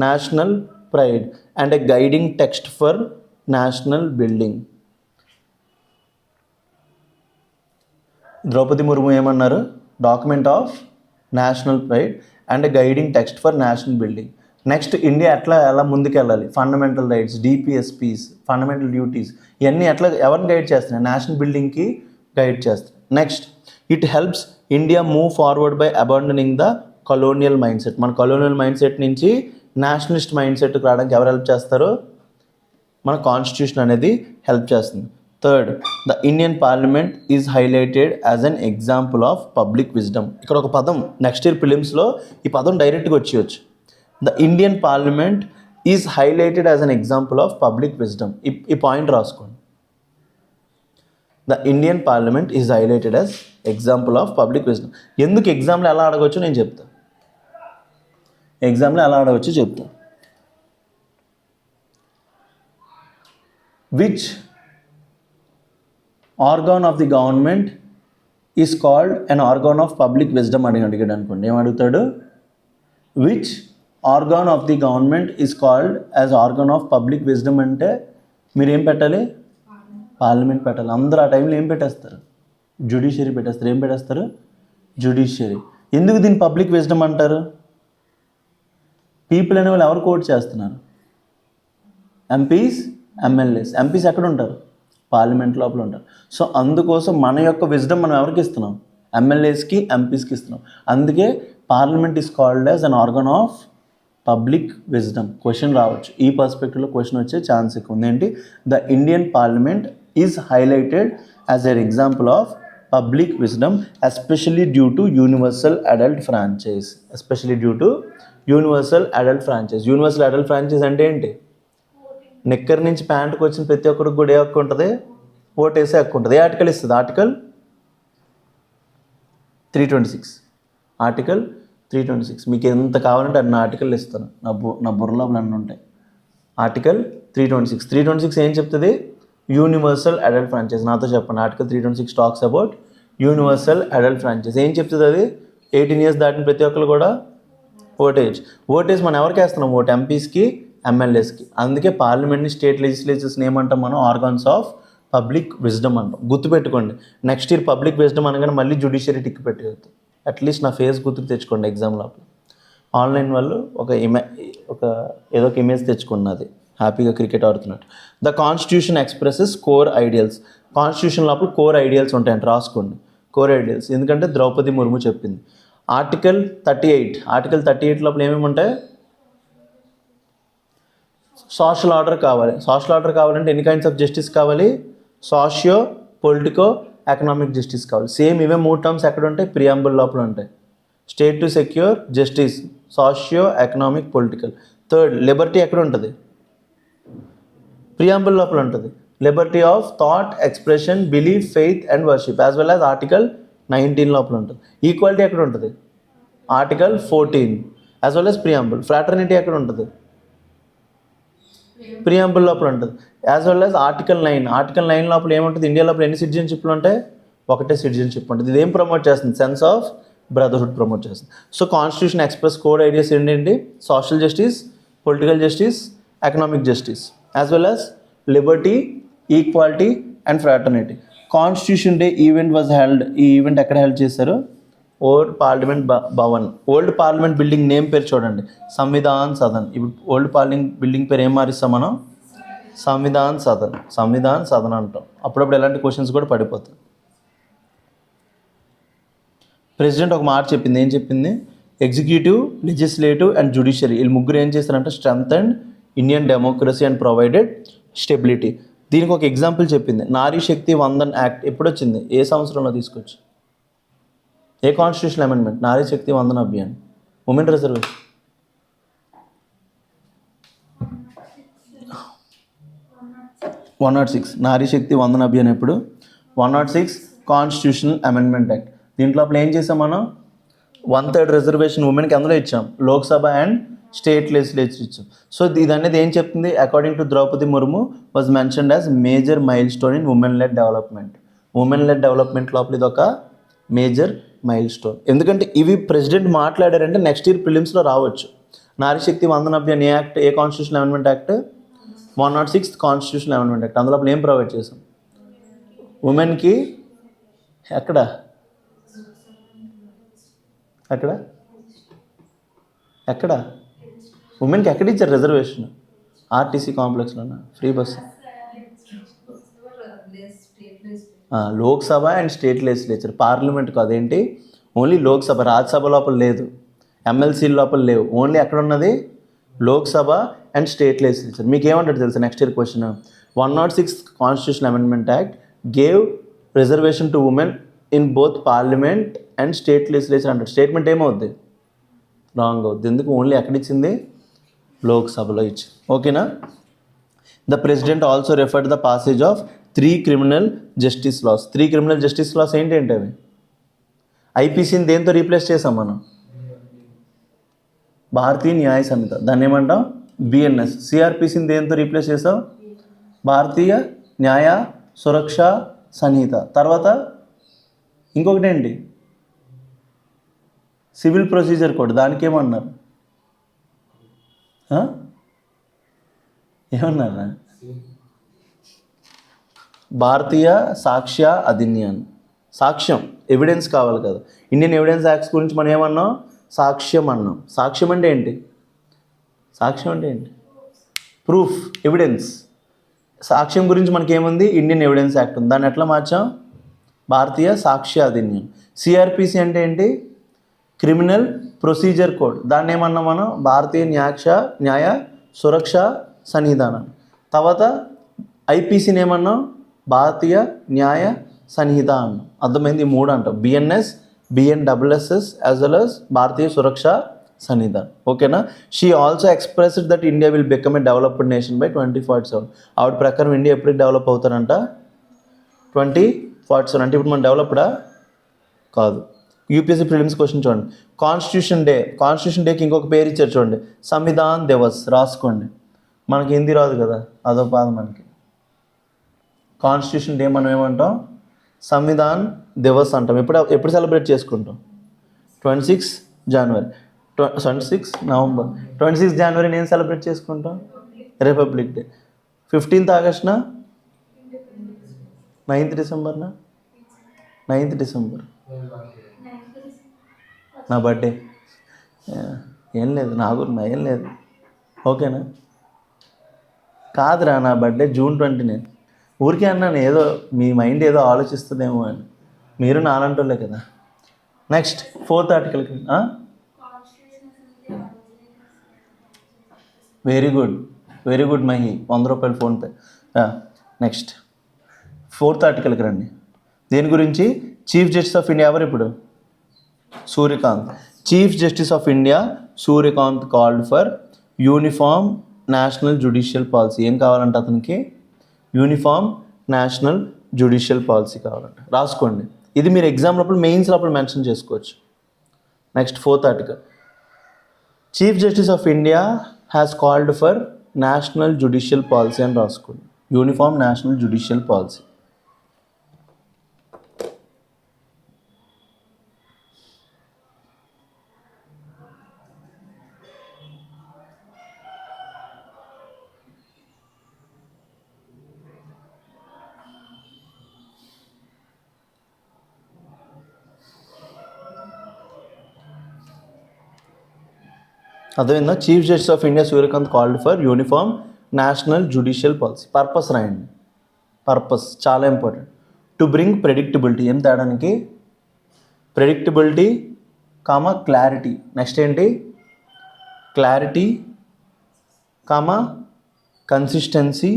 national pride and a guiding text for national building. Draupadi Murmu ఏమన్నారు? Document of national pride and a guiding text for national building. Next India ఎలా ముందుకెళ్ళాలి? Fundamental rights, DPSPs, fundamental duties, ఇవన్నీ ఎవరిని guide చేస్తున్నాయి? National బిల్డింగ్కి guide చేస్తాయి. Next it helps India move forward by abandoning the colonial mind set. మన colonial mind set నుంచి Nationalist mind సెట్కి రావడానికి ఎవరు హెల్ప్ చేస్తారు? మన కాన్స్టిట్యూషన్ అనేది హెల్ప్ చేస్తుంది. Third the Indian parliament is highlighted as an example of public wisdom. ఇక్కడ ఒక పదం నెక్స్ట్ ఇయర్ ప్రిలిమ్స్లో ఈ పదం డైరెక్ట్గా వచ్చేయచ్చు. The Indian parliament is highlighted as an example of public wisdom. ఈ పాయింట్ రాసుకోండి. The Indian parliament is highlighted as example of public wisdom. ఎందుకు ఎగ్జామ్లో ఎలా అడగవచ్చు నేను చెప్తా. ఎగ్జామ్లో ఎలా అడగవచ్చు చెప్తా. Which organ of the government is called an organ of public wisdom అని అడిగాడు అనుకోండి, ఏమడుగుతాడు? Which organ of the government is called as organ of public wisdom అంటే మీరు ఏం పెట్టాలి? పార్లమెంట్ పెట్టాలి. అందరూ ఆ టైంలో ఏం పెట్టేస్తారు? జ్యుడిషియరీ పెట్టేస్తారు. ఏం పెట్టేస్తారు? జ్యుడిషియరీ. ఎందుకు దీన్ని పబ్లిక్ విజ్డమ్ అంటారు? పీపుల్ అనే వాళ్ళు ఎవరు కోట్ చేస్తున్నారు? MPs, MLAs. ఎంపీస్ ఎక్కడ ఉంటారు? పార్లమెంట్ లోపల ఉంటారు. సో అందుకోసం మన యొక్క విజ్డమ్ మనం ఎవరికి ఇస్తున్నాం? ఎమ్మెల్యేస్కి, ఎంపీస్కి ఇస్తున్నాం. అందుకే parliament is called as an organ of public wisdom. Question రావచ్చు, ఈ పర్స్పెక్టివ్లో క్వశ్చన్ వచ్చే ఛాన్స్ ఎక్కువ ఉంది. ఏంటి? The Indian parliament is highlighted as an example of public wisdom especially due to universal adult franchise. Especially due to universal adult franchise. Universal adult franchise అంటే ఏంటి? నిక్కర్ నుంచి ప్యాంట్కి వచ్చిన ప్రతి ఒక్కరికి కూడా ఏ హక్కు ఉంటుంది? ఓటు వేసే హక్కు ఉంటుంది. ఏ ఆర్టికల్ ఇస్తుంది? ఆర్టికల్ 326. ఆర్టికల్ 326. మీకు ఎంత కావాలంటే అన్ని ఆర్టికల్ ఇస్తాను. నా బుర్రలో అన్నీ ఉంటాయి. ఆర్టికల్ 326. 326 ఏం చెప్తుంది? Universal adult franchise. నాతో చెప్పండి. Article 326 talks about universal adult franchise. ఏం చెప్తుంది అది? 18 years దాటిన ప్రతి ఒక్కరు కూడా ఓటేజ్ మనం ఎవరికి వేస్తున్నాం? ఓటు ఎంపీస్కి, ఎమ్మెల్యేస్కి. అందుకే పార్లమెంట్ని, స్టేట్ లెజిస్లేచర్స్ని ఏమంటాం మనం? ఆర్గాన్స్ ఆఫ్ పబ్లిక్ విజ్డమ్ అంటాం. గుర్తుపెట్టుకోండి. నెక్స్ట్ ఇయర్ పబ్లిక్ విజ్డమ్ అనగానే మళ్ళీ జ్యుడిషియరీ టిక్ పెట్టేది. అట్లీస్ట్ నా ఫేస్ గుర్తుకు తెచ్చుకోండి ఎగ్జామ్ లోపల. ఆన్లైన్ వాళ్ళు ఒక ఏదో ఒక ఇమేజ్ తెచ్చుకున్నది హ్యాపీగా క్రికెట్ ఆడుతున్నట్టు. The constitution expresses core ideals. Constitution లోపల కోర్ ఐడియల్స్ ఉంటాయంట, రాసుకోండి. కోర్ ఐడియల్స్ ఎందుకంటే ద్రౌపది ముర్ము చెప్పింది. ఆర్టికల్ 38. ఆర్టికల్ 38 లోపల ఏమేమి ఉంటాయి? సోషల్ ఆర్డర్ కావాలి. సోషల్ ఆర్డర్ కావాలంటే ఎన్ని కైండ్స్ ఆఫ్ జస్టిస్ కావాలి? సోషియో, పొలిటికో, ఎకనామిక్ జస్టిస్ కావాలి. సేమ్ ఇవే 3 టర్మ్స్ ఎక్కడ ఉంటాయి? ప్రియాంబుల్ లోపల ఉంటాయి. State to secure justice, socio, economic, political. Third, Liberty ఎక్కడ ఉంటుంది? ప్రియాంబుల్ లోపల ఉంటుంది. Liberty of thought, expression, belief, faith and worship as well as article 19 లోపల ఉంటుంది. ఈక్వాలిటీ ఎక్కడ ఉంటుంది? Article 14 as well as preamble. Fraternity ఎక్కడ ఉంటుంది? ప్రియాంబుల్ లోపల ఉంటుంది. As well as article 9. Article 9 లోపల ఏముంటుంది? ఇండియా లోపల ఎన్ని సిటిజన్షిప్లు ఉంటాయి? ఒకటే సిటిజన్షిప్ ఉంటుంది. ఇది ఏం ప్రమోట్ చేస్తుంది? సెన్స్ ఆఫ్ బ్రదర్హుడ్ ప్రమోట్ చేస్తుంది. So constitution express core ideas ఏంటండి? Social justice, political justice, economic justice as well as liberty, equality and fraternity. Constitution day event was held. ఈ ఈవెంట్ ఎక్కడ హెల్డ్ చేశారు? Old parliament Bhavan. Old parliament building name పేరు చూడండి, సంవిధాన్ సదన్. ఇప్పుడు old parliament building పేరు ఏం మారిస్తాం మనం? సంవిధాన్ సదన్. సంవిధాన్ సదన్ అంటాం. అప్పుడప్పుడు ఎలాంటి క్వశ్చన్స్ కూడా పడిపోతాయి. ప్రెసిడెంట్ ఒక మాట చెప్పింది. ఏం చెప్పింది? ఎగ్జిక్యూటివ్, లెజిస్లేటివ్ అండ్ జ్యుడిషియరీ వీళ్ళు ముగ్గురు ఏం చేస్తారంటే strength and Indian democracy and provided stability. దీనికి ఒక ఎగ్జాంపుల్ చెప్పింది. నారీ శక్తి వందన్ యాక్ట్ ఎప్పుడు వచ్చింది? ఏ సంవత్సరంలో తీసుకొచ్చి? ఏ కాన్స్టిట్యూషన్ అమెండ్మెంట్? నారీ శక్తి వందన అభియాన్, ఉమెన్ రిజర్వేషన్. నారీ శక్తి వందన అభియాన్ ఎప్పుడు? 106 కాన్స్టిట్యూషనల్ అమెండ్మెంట్ యాక్ట్. దీంట్లో అప్పుడు ఏం చేసాం మనం? 1/3 రిజర్వేషన్ ఉమెన్కి అందులో ఇచ్చాం. లోక్సభ అండ్ స్టేట్ లెజిస్లేచర్ ఇచ్చాం. సో ఇది అనేది ఏం చెప్తుంది? According to Draupadi Murmu was mentioned as major milestone in women led development. Women led development లోపల ఇది ఒక మేజర్ మైల్ స్టోన్. ఎందుకంటే ఇవి ప్రెసిడెంట్ మాట్లాడారంటే నెక్స్ట్ ఇయర్ ప్రిలిమ్స్లో రావచ్చు. నారీ శక్తి వందన అభియాన్ ఏ యాక్ట్? ఏ constitution amendment act? 106 constitution amendment act. అందులో ఏం ప్రొవైడ్ చేసాం? ఉమెన్కి ఎక్కడ ఎక్కడ ఎక్కడ ఉమెన్కి ఎక్కడ ఇచ్చారు రిజర్వేషన్? ఆర్టీసీ కాంప్లెక్స్లోనా? Free bus. Lok Sabha and state legislature. Parliament కాదు. ఏంటి? ఓన్లీ లోక్సభ. రాజ్యసభ లోపల లేదు, ఎమ్మెల్సీ లోపల లేవు. ఓన్లీ ఎక్కడ ఉన్నది? Lok Sabha and state legislature. మీకు ఏమంటారు తెలుసా next year question? 106 constitution amendment act gave reservation to women in both parliament and state legislature అంటారు. స్టేట్మెంట్ ఏమవుద్ది? రాంగ్ అవుద్ది. ఎందుకు? ఓన్లీ ఎక్కడ ఇచ్చింది? లోక్సభలో ఇచ్చింది. ఓకేనా? The president also referred the passage of 3 criminal justice laws. 3 criminal justice laws ఏంటంటే అవి? ఐపీసీని దేంతో రీప్లేస్ చేసాం మనం? భారతీయ న్యాయ సంహిత. దాన్ని ఏమంటాం? బిఎన్ఎస్. సిఆర్పిసిని దేంతో రీప్లేస్ చేసాం? భారతీయ న్యాయ సురక్ష సంహిత. తర్వాత ఇంకొకటి ఏంటి, సివిల్ ప్రొసీజర్ కోడ్. దానికి ఏమన్నారు, ఏమన్నారా? భారతీయ సాక్ష్య అధినియం. సాక్ష్యం, ఎవిడెన్స్ కావాలి కదా. ఇండియన్ ఎవిడెన్స్ యాక్ట్స్ గురించి మనం ఏమన్నాం, సాక్ష్యం అన్నాం. సాక్ష్యం అంటే ఏంటి, సాక్ష్యం అంటే ఏంటి, ప్రూఫ్, ఎవిడెన్స్. సాక్ష్యం గురించి మనకి ఏముంది, ఇండియన్ ఎవిడెన్స్ యాక్ట్ ఉంది. దాన్ని ఎట్లా మార్చాం, భారతీయ సాక్ష్య అధినియం. సిఆర్పిసి అంటే ఏంటి, క్రిమినల్ ప్రొసీజర్ కోడ్. దాన్ని ఏమన్నాం మనం, భారతీయ న్యాయ సురక్ష సంవిధానం. తర్వాత ఐపీసీని ఏమన్నాం, భారతీయ న్యాయ సంహిత అన్నాం. అర్థమైంది, ఈ మూడు అంటాం, బిఎన్ఎస్, బిఎన్డబ్ల్యూఎస్ఎస్ యాజ్ వెల్ అస్ భారతీయ సురక్ష సంవిధాన్. ఓకేనా. She also expressed that India will become a developed nation by 2047. ఆవిడ ప్రకారం ఇండియా ఎప్పుడు డెవలప్ అవుతారంట, 2047. అంటే ఇప్పుడు మనం డెవలప్డా కాదు. యూపీఎస్సీ ప్రిలిమ్స్ క్వశ్చన్ చూడండి, కాన్స్టిట్యూషన్ డే. కాన్స్టిట్యూషన్ డేకి ఇంకొక పేరు ఇచ్చారు చూడండి, సంవిధాన్ దివస్. రాసుకోండి, మనకి హిందీ రాదు కదా, అదో బాధ మనకి. కాన్స్టిట్యూషన్ డే మనం ఏమంటాం, సంవిధాన్ దివస్ అంటాం. ఎప్పుడు సెలబ్రేట్ చేసుకుంటాం, 26 జనవరి, 26 నవంబర్. 26 జనవరి నేను సెలబ్రేట్ చేసుకుంటాం, republic day. 15th ఆగస్ట్నా, 9th డిసెంబర్నా, 9th December నా బర్త్డే. ఏం లేదు, నాకు ఏం లేదు, ఓకేనా. కాదురా, నా బర్త్డే June 29. ఊరికే అన్నాను, ఏదో మీ మైండ్ ఏదో ఆలోచిస్తుందేమో అని. మీరు నాలంటోళ్ళే కదా. నెక్స్ట్ 4th ఆర్టికల్కి. Very good, very good Mahi, 100 రూపాయలు ఫోన్పే. నెక్స్ట్ 4th ఆర్టికల్కి రండి. దేని గురించి, చీఫ్ జస్టిస్ ఆఫ్ ఇండియా ఎవరు ఇప్పుడు, Surya Kant. Chief justice of India Surya Kant called for uniform national judicial policy. ఏం కావాలంటే అతనికి, యూనిఫామ్ నేషనల్ జ్యుడిషియల్ పాలసీ కావాలంట. రాసుకోండి, ఇది మీరు ఎగ్జామ్ లోపల, మెయిన్స్ లోపల మెన్షన్ చేసుకోవచ్చు. Next 4th article, chief justice of India has called for national judicial policy అని రాసుకోండి, యూనిఫామ్ నేషనల్ జ్యుడిషియల్ పాలసీ. అర్థమైందా, chief justice of India Surya Kant called for uniform national judicial policy. Purpose రాయండి, purpose చాలా important. To bring predictability. ఏం తేడానికి, predictability comma clarity. Next ఏంటి, clarity comma consistency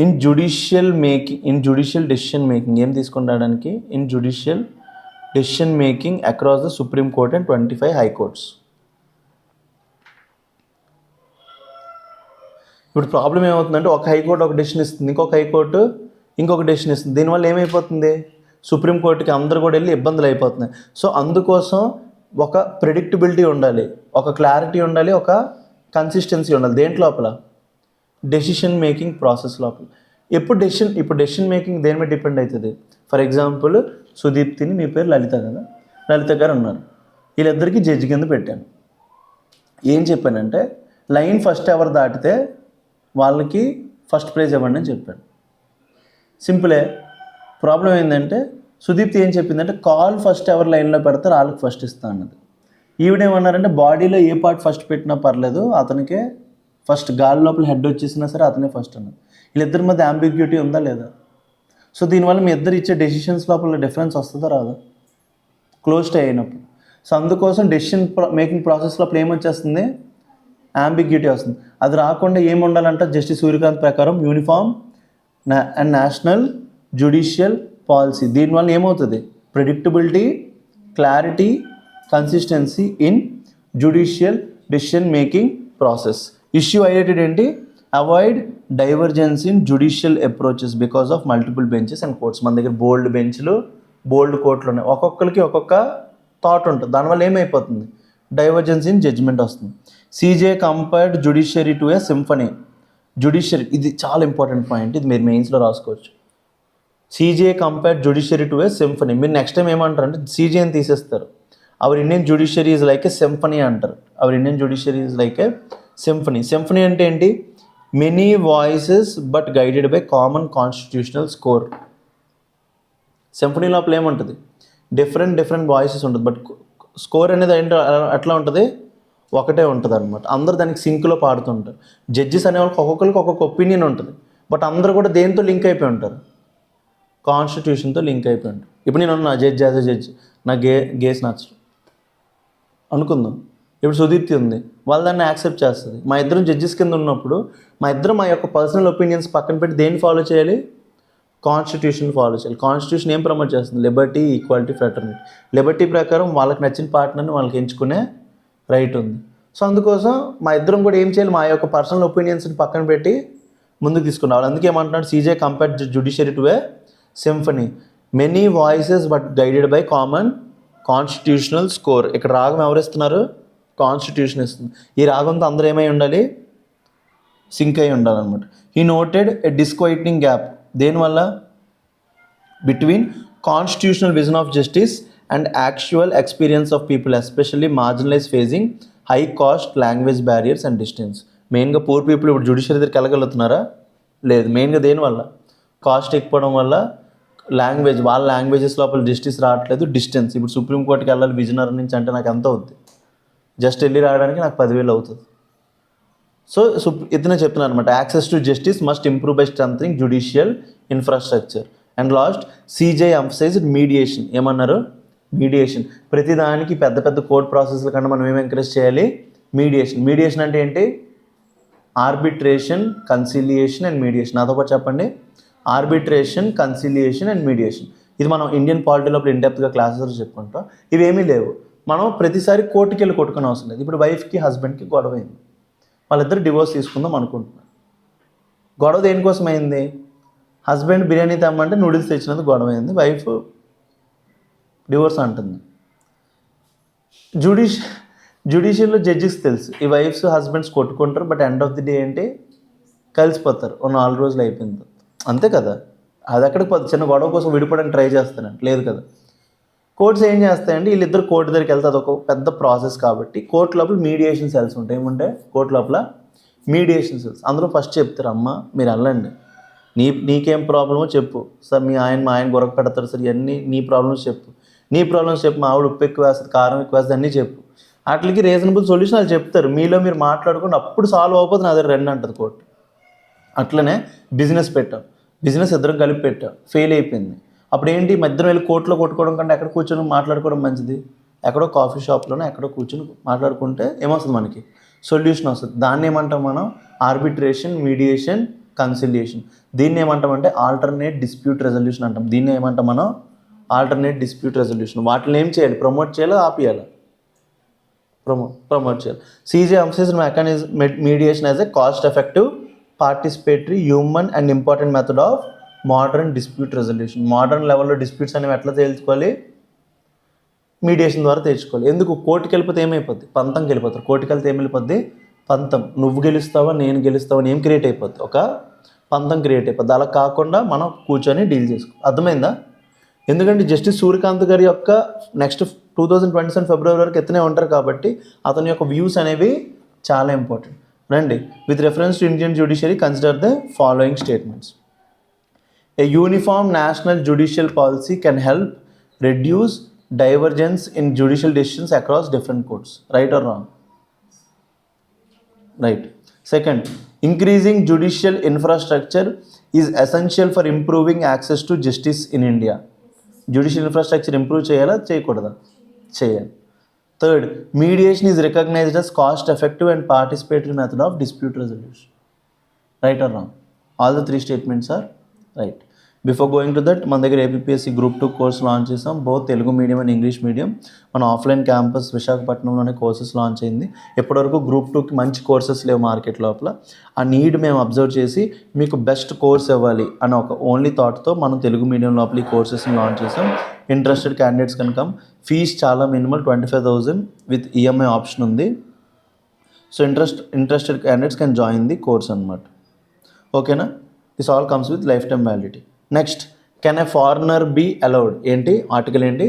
in judicial making, in judicial decision making. ఏం తీసుకొని రావడానికి, in judicial decision making across the supreme court and 25 high courts. ఇప్పుడు problem ఏమవుతుందంటే, ఒక హైకోర్టు ఒక డెసిషన్ ఇస్తుంది, ఇంకొక హైకోర్టు ఇంకొక డెసిషన్ ఇస్తుంది. దీనివల్ల ఏమైపోతుంది, సుప్రీంకోర్టుకి అందరూ కూడా వెళ్ళి ఇబ్బందులు అయిపోతున్నాయి. సో అందుకోసం ఒక ప్రెడిక్టబిలిటీ ఉండాలి, ఒక క్లారిటీ ఉండాలి, ఒక కన్సిస్టెన్సీ ఉండాలి. దేంట్లో లోపల, డెసిషన్ మేకింగ్ ప్రాసెస్ లోపల. ఇప్పుడు డెసిషన్ మేకింగ్ దేని మీద డిపెండ్ అవుతుంది. ఫర్ ఎగ్జాంపుల్, సుదీప్తిని, మీ పేరు లలిత కదా, లలిత గారు ఉన్నారు, వీళ్ళిద్దరికీ జడ్జి కింద పెట్టాను. ఏం చెప్పానంటే, లైన్ ఫస్ట్ ఎవరు దాటితే వాళ్ళకి ఫస్ట్ ప్రైజ్ ఇవ్వండి అని చెప్పాను. సింపులే. ప్రాబ్లం ఏంటంటే, సుదీప్తి ఏం చెప్పిందంటే, కాల్ ఫస్ట్ ఎవరు లైన్లో పెడతారు వాళ్ళకి ఫస్ట్ ఇస్తా అన్నది. ఈవిడేమన్నారంటే, బాడీలో ఏ పార్ట్ ఫస్ట్ పెట్టినా పర్లేదు, అతనికే ఫస్ట్, గాలి లోపల హెడ్ వచ్చేసినా సరే అతనే ఫస్ట్ అన్నది. వీళ్ళిద్దరి మధ్య అంబిగ్యూటీ ఉందా లేదా. సో దీనివల్ల మీ ఇద్దరు ఇచ్చే డెసిషన్స్ లోపల డిఫరెన్స్ వస్తుందా రాదా, క్లోజ్డ్ అయినప్పుడు. సో అందుకోసం డెసిషన్ మేకింగ్ ప్రాసెస్ లోపల ఏమొచ్చేస్తుంది, అంబిగ్యూటీ వస్తుంది. అది రాకుండా ఏమి ఉండాలంటే, జస్టిస్ సూర్యకాంత్ ప్రకారం uniform and national judicial policy. దీనివల్ల ఏమవుతుంది, predictability, clarity, consistency in judicial decision making process. Issue highlighted ఏంటి, avoid divergence in judicial approaches because of multiple benches and courts. మన దగ్గర బోల్డ్ బెంచ్లు, బోల్డ్ కోర్టులు ఉన్నాయి, ఒక్కొక్కరికి ఒక్కొక్క థాట్ ఉంటుంది. దానివల్ల ఏమైపోతుంది, డైవర్జెన్స్ ఇన్ జడ్జ్మెంట్ వస్తుంది. CJ compared judiciary to a symphony. Judiciary, ఇది చాలా ఇంపార్టెంట్ పాయింట్, ఇది మీరు మెయిన్స్లో రాసుకోవచ్చు. CJI compare judiciary to a symphony. మీరు నెక్స్ట్ టైం ఏమంటారు అంటే CJIని తీసేస్తారు. Our Indian judiciary is like a symphony అంటారు. Our Indian judiciary is like a symphony. Symphony అంటే ఏంటి? Many voices but guided by common constitutional score. Symphony లోపల ఏముంటుంది? డిఫరెంట్ వాయిసెస్ ఉంటుంది, బట్ స్కోర్ అనేది ఏంటో ఎట్లా ఉంటుంది? ఒకటే ఉంటుంది అనమాట. అందరూ దానికి సింక్లో పాడుతుంటారు. జడ్జెస్ అనే వాళ్ళకి ఒక్కొక్కరికి ఒక్కొక్క ఒపీనియన్ ఉంటుంది, బట్ అందరూ కూడా దేంతో లింక్ అయిపోయి ఉంటారు? కాన్స్టిట్యూషన్తో లింక్ అయిపోయి ఉంటారు. ఇప్పుడు నేను నా జడ్జ్ యాజ్ ఎ జడ్జ్, నా గేస్ నచ్చదు అనుకుందాం. ఇప్పుడు సుదీప్తి ఉంది, వాళ్ళు దాన్ని యాక్సెప్ట్ చేస్తుంది. మా ఇద్దరం జడ్జెస్ కింద ఉన్నప్పుడు మా యొక్క పర్సనల్ ఒపీనియన్స్ పక్కన పెట్టి దేన్ని ఫాలో చేయాలి? కాన్స్టిట్యూషన్ ఫాలో చేయాలి. కాన్స్టిట్యూషన్ ఏం ప్రమోట్ చేస్తుంది? Liberty, equality, fraternity. లిబర్టీ ప్రకారం వాళ్ళకి నచ్చిన పార్ట్నర్ని వాళ్ళకి ఎంచుకునే రైట్ ఉంది. సో అందుకోసం మా ఇద్దరం కూడా ఏం చేయాలి? మా యొక్క పర్సనల్ ఒపీనియన్స్ని పక్కన పెట్టి ముందుకు తీసుకుని రావాలి. అందుకే ఏమంటున్నాడు? CJI compare judiciary to a symphony, many voices but guided by common constitutional score. ఇక్కడ రాగం ఎవరు ఇస్తున్నారు? కాన్స్టిట్యూషన్ ఇస్తుంది. ఈ రాగంతో అందరూ ఏమై ఉండాలి? సింక్ అయి ఉండాలన్నమాట. He noted a disquieting gap. దేనివల్ల? Between constitutional vision of justice and actual experience of people, especially marginalise facing high cost, language barriers and distance. మెయిన్గా పూర్ పీపుల్ ఇప్పుడు జుడిషియరీ దగ్గరికి వెళ్ళగలుగుతున్నారా? లేదు. మెయిన్గా దేనివల్ల? కాస్ట్ ఎక్కువడం వల్ల, వాళ్ళ లాంగ్వేజెస్ లోపల జస్టిస్ రావట్లేదు, డిస్టెన్స్. ఇప్పుడు సుప్రీంకోర్టుకి వెళ్ళాలి విజయనగరం నుంచి అంటే నాకు ఎంత అవుద్ది? జస్ట్ వెళ్ళి రావడానికి నాకు 10,000 అవుతుంది. సో ఇతనే చెప్తున్నారు అనమాట, access to justice must improve by strengthening judicial infrastructure. And last, CJI emphasised mediation. ఏమన్నారు? మీడియేషన్. ప్రతిదానికి పెద్ద కోర్ట్ ప్రాసెస్ల కన్నా మనం ఏం ఎంకరేజ్ చేయాలి? మీడియేషన్. మీడియేషన్ అంటే ఏంటి? Arbitration, conciliation and mediation. నాతో పాటు చెప్పండి. Arbitration, conciliation and mediation. ఇది మనం ఇండియన్ పాలిటీ లోపల ఇన్డెప్త్గా క్లాసెస్ చెప్పుకుంటాం. ఇవేమీ లేవు. మనం ప్రతిసారి కోర్టుకి వెళ్ళి కొట్టుకునే అవసరం లేదు. ఇప్పుడు వైఫ్కి హస్బెండ్కి గొడవ అయింది, వాళ్ళిద్దరు డివోర్స్ తీసుకుందాం అనుకుంటున్నారు. గొడవ దేనికోసం అయింది? హస్బెండ్ బిర్యానీ తెమ్మంటే నూడిల్స్ తెచ్చినందుకు గొడవ అయింది, వైఫ్ డివోర్స్ అంటుంది. జ్యుడిషియల్లో జడ్జిస్ తెలుసు ఈ వైఫ్స్ హస్బెండ్స్ కొట్టుకుంటారు, but end of the day ఏంటి? కలిసిపోతారు. 4 రోజులు అయిపోయింది, అంతే కదా. అది అక్కడికి చిన్న గొడవ కోసం విడిపోవడానికి ట్రై చేస్తానంటే లేదు కదా. కోర్ట్స్ ఏం చేస్తాయంటే వీళ్ళిద్దరు కోర్టు దగ్గరికి వెళ్తే అదొక పెద్ద ప్రాసెస్ కాబట్టి కోర్టు లోపల మీడియేషన్ సెల్స్ ఉంటాయి. ఏముంటే కోర్టు లోపల మీడియేషన్ సెల్స్. అందులో ఫస్ట్ చెప్తారు, అమ్మ మీరు వెళ్ళండి, నీకేం ప్రాబ్లమో చెప్పు సార్, మా ఆయన గొరక పెడతారు సార్, ఇవన్నీ నీ ప్రాబ్లమ్స్ చెప్పు, మా ఆవిడ ఉప్పు ఎక్కువ వేస్తుంది, కారం ఎక్కువ వేస్తుంది, అన్నీ చెప్పు. వాటికి రీజనబుల్ సొల్యూషన్ వాళ్ళు చెప్తారు. మీలో మీరు మాట్లాడుకుంటే అప్పుడు సాల్వ్ అయిపోతుంది. నా దగ్గర రండి అంటుంది కోర్టు. అట్లనే బిజినెస్ పెట్టాం, బిజినెస్ ఇద్దరం కలిపి పెట్టాం, ఫెయిల్ అయిపోయింది. అప్పుడు ఏంటి? మధ్యలో వెళ్ళి కోర్టులో కొట్టుకోవడం కంటే ఎక్కడ కూర్చొని మాట్లాడుకోవడం మంచిది. ఎక్కడో కాఫీ షాప్లోనే ఎక్కడో కూర్చొని మాట్లాడుకుంటే ఏమొస్తుంది? మనకి సొల్యూషన్ వస్తుంది. దాన్ని ఏమంటాం మనం? Arbitration, mediation, conciliation. దీన్ని ఏమంటామంటే ఆల్టర్నేట్ డిస్ప్యూట్ రెజల్యూషన్ అంటాం. దీన్ని ఏమంటాం మనం? Alternate dispute resolution. వాటిని ఏం చేయాలి? ప్రమోట్ చేయాలి, ఆపియాలి? ప్రమోట్ చేయాలి. CJI emphasizes mediation as a cost effective, participatory, human and important method of modern dispute resolution. Modern లెవెల్లో డిస్ప్యూట్స్ అనేవి ఎట్లా తేల్చుకోవాలి? మీడియేషన్ ద్వారా తెచ్చుకోవాలి. ఎందుకు? కోర్టుకి వెళ్ళిపోతే ఏమైపోద్ది? పంతంకి వెళ్ళిపోతారు. కోర్టుకి వెళ్తే ఏం వెళ్ళిపోద్ది? పంతం. నువ్వు గెలుస్తావా నేను గెలుస్తావా అని ఏం క్రియేట్ అయిపోద్ది? ఒక పంతం క్రియేట్ అయిపోద్ది. అలా కాకుండా మనం కూర్చొని డీల్ చేసుకో. అర్థమైందా? ఎందుకంటే జస్టిస్ సూర్యకాంత్ గారి యొక్క నెక్స్ట్ 2027 ఫిబ్రవరి వరకు ఎత్తనే ఉంటారు కాబట్టి అతని యొక్క వ్యూస్ అనేవి చాలా ఇంపార్టెంట్. రండి, with reference to Indian judiciary consider the following statements. A uniform national judicial policy can help reduce divergence in judicial decisions across different courts. Right or wrong? Right. Second, increasing judicial infrastructure is essential for improving access to justice in India. Judicial infrastructure improve cheyala cheyakodada? Cheyali. Third, mediation is recognized as cost effective and participatory method of dispute resolution. Right or wrong? All the 3 statements are right. Before going to that, మన దగ్గర APPSC Group 2 course launch చేసాం, both Telugu medium and English medium. మన offline campus విశాఖపట్నంలోనే courses launch అయింది. ఎప్పటివరకు Group 2కి మంచి courses లేవు market లోపల. ఆ నీడ్ మేము అబ్జర్వ్ చేసి మీకు బెస్ట్ కోర్స్ ఇవ్వాలి అని ఒక ఓన్లీ థాట్తో మనం తెలుగు మీడియం లోపల ఈ కోర్సెస్ని లాంచ్ చేసాం. ఇంట్రెస్టెడ్ క్యాండిడేట్స్ కనుక ఫీజ్ చాలా మినిమల్ 25,000 విత్ EMI ఆప్షన్ ఉంది. So interested candidates can join the course అనమాట. ఓకేనా? This all comes with lifetime validity. Next, can a foreigner be allowed? ఏంటి ఆర్టికల్ ఏంటి?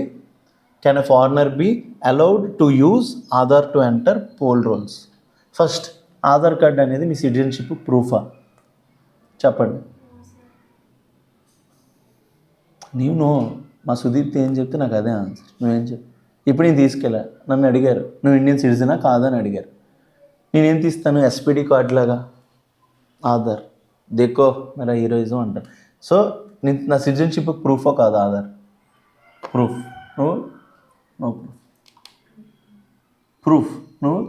Can a foreigner be allowed to use Aadhaar to enter poll rolls? First, Aadhaar card అనేది మీ citizenship ప్రూఫా? చెప్పండి. నేను మా సుదీప్తి ఏం చెప్తే నాకు అదే ఆన్సర్. నువ్వేం చెప్పు. ఇప్పుడు నేను తీసుకెళ్ళా, నన్ను అడిగారు నువ్వు ఇండియన్ సిటిజనా కాదని అడిగారు. నేనేం తీస్తాను? ఎస్పీడీ కార్డు లాగా ఆధార్ దేకో మరి హీరోయిజం అంటారు. సో నేను నా సిటిజన్షిప్ ప్రూఫో కాదు ఆధార్? ప్రూఫ్. నువ్వు నో ప్రూఫ్. నువ్వు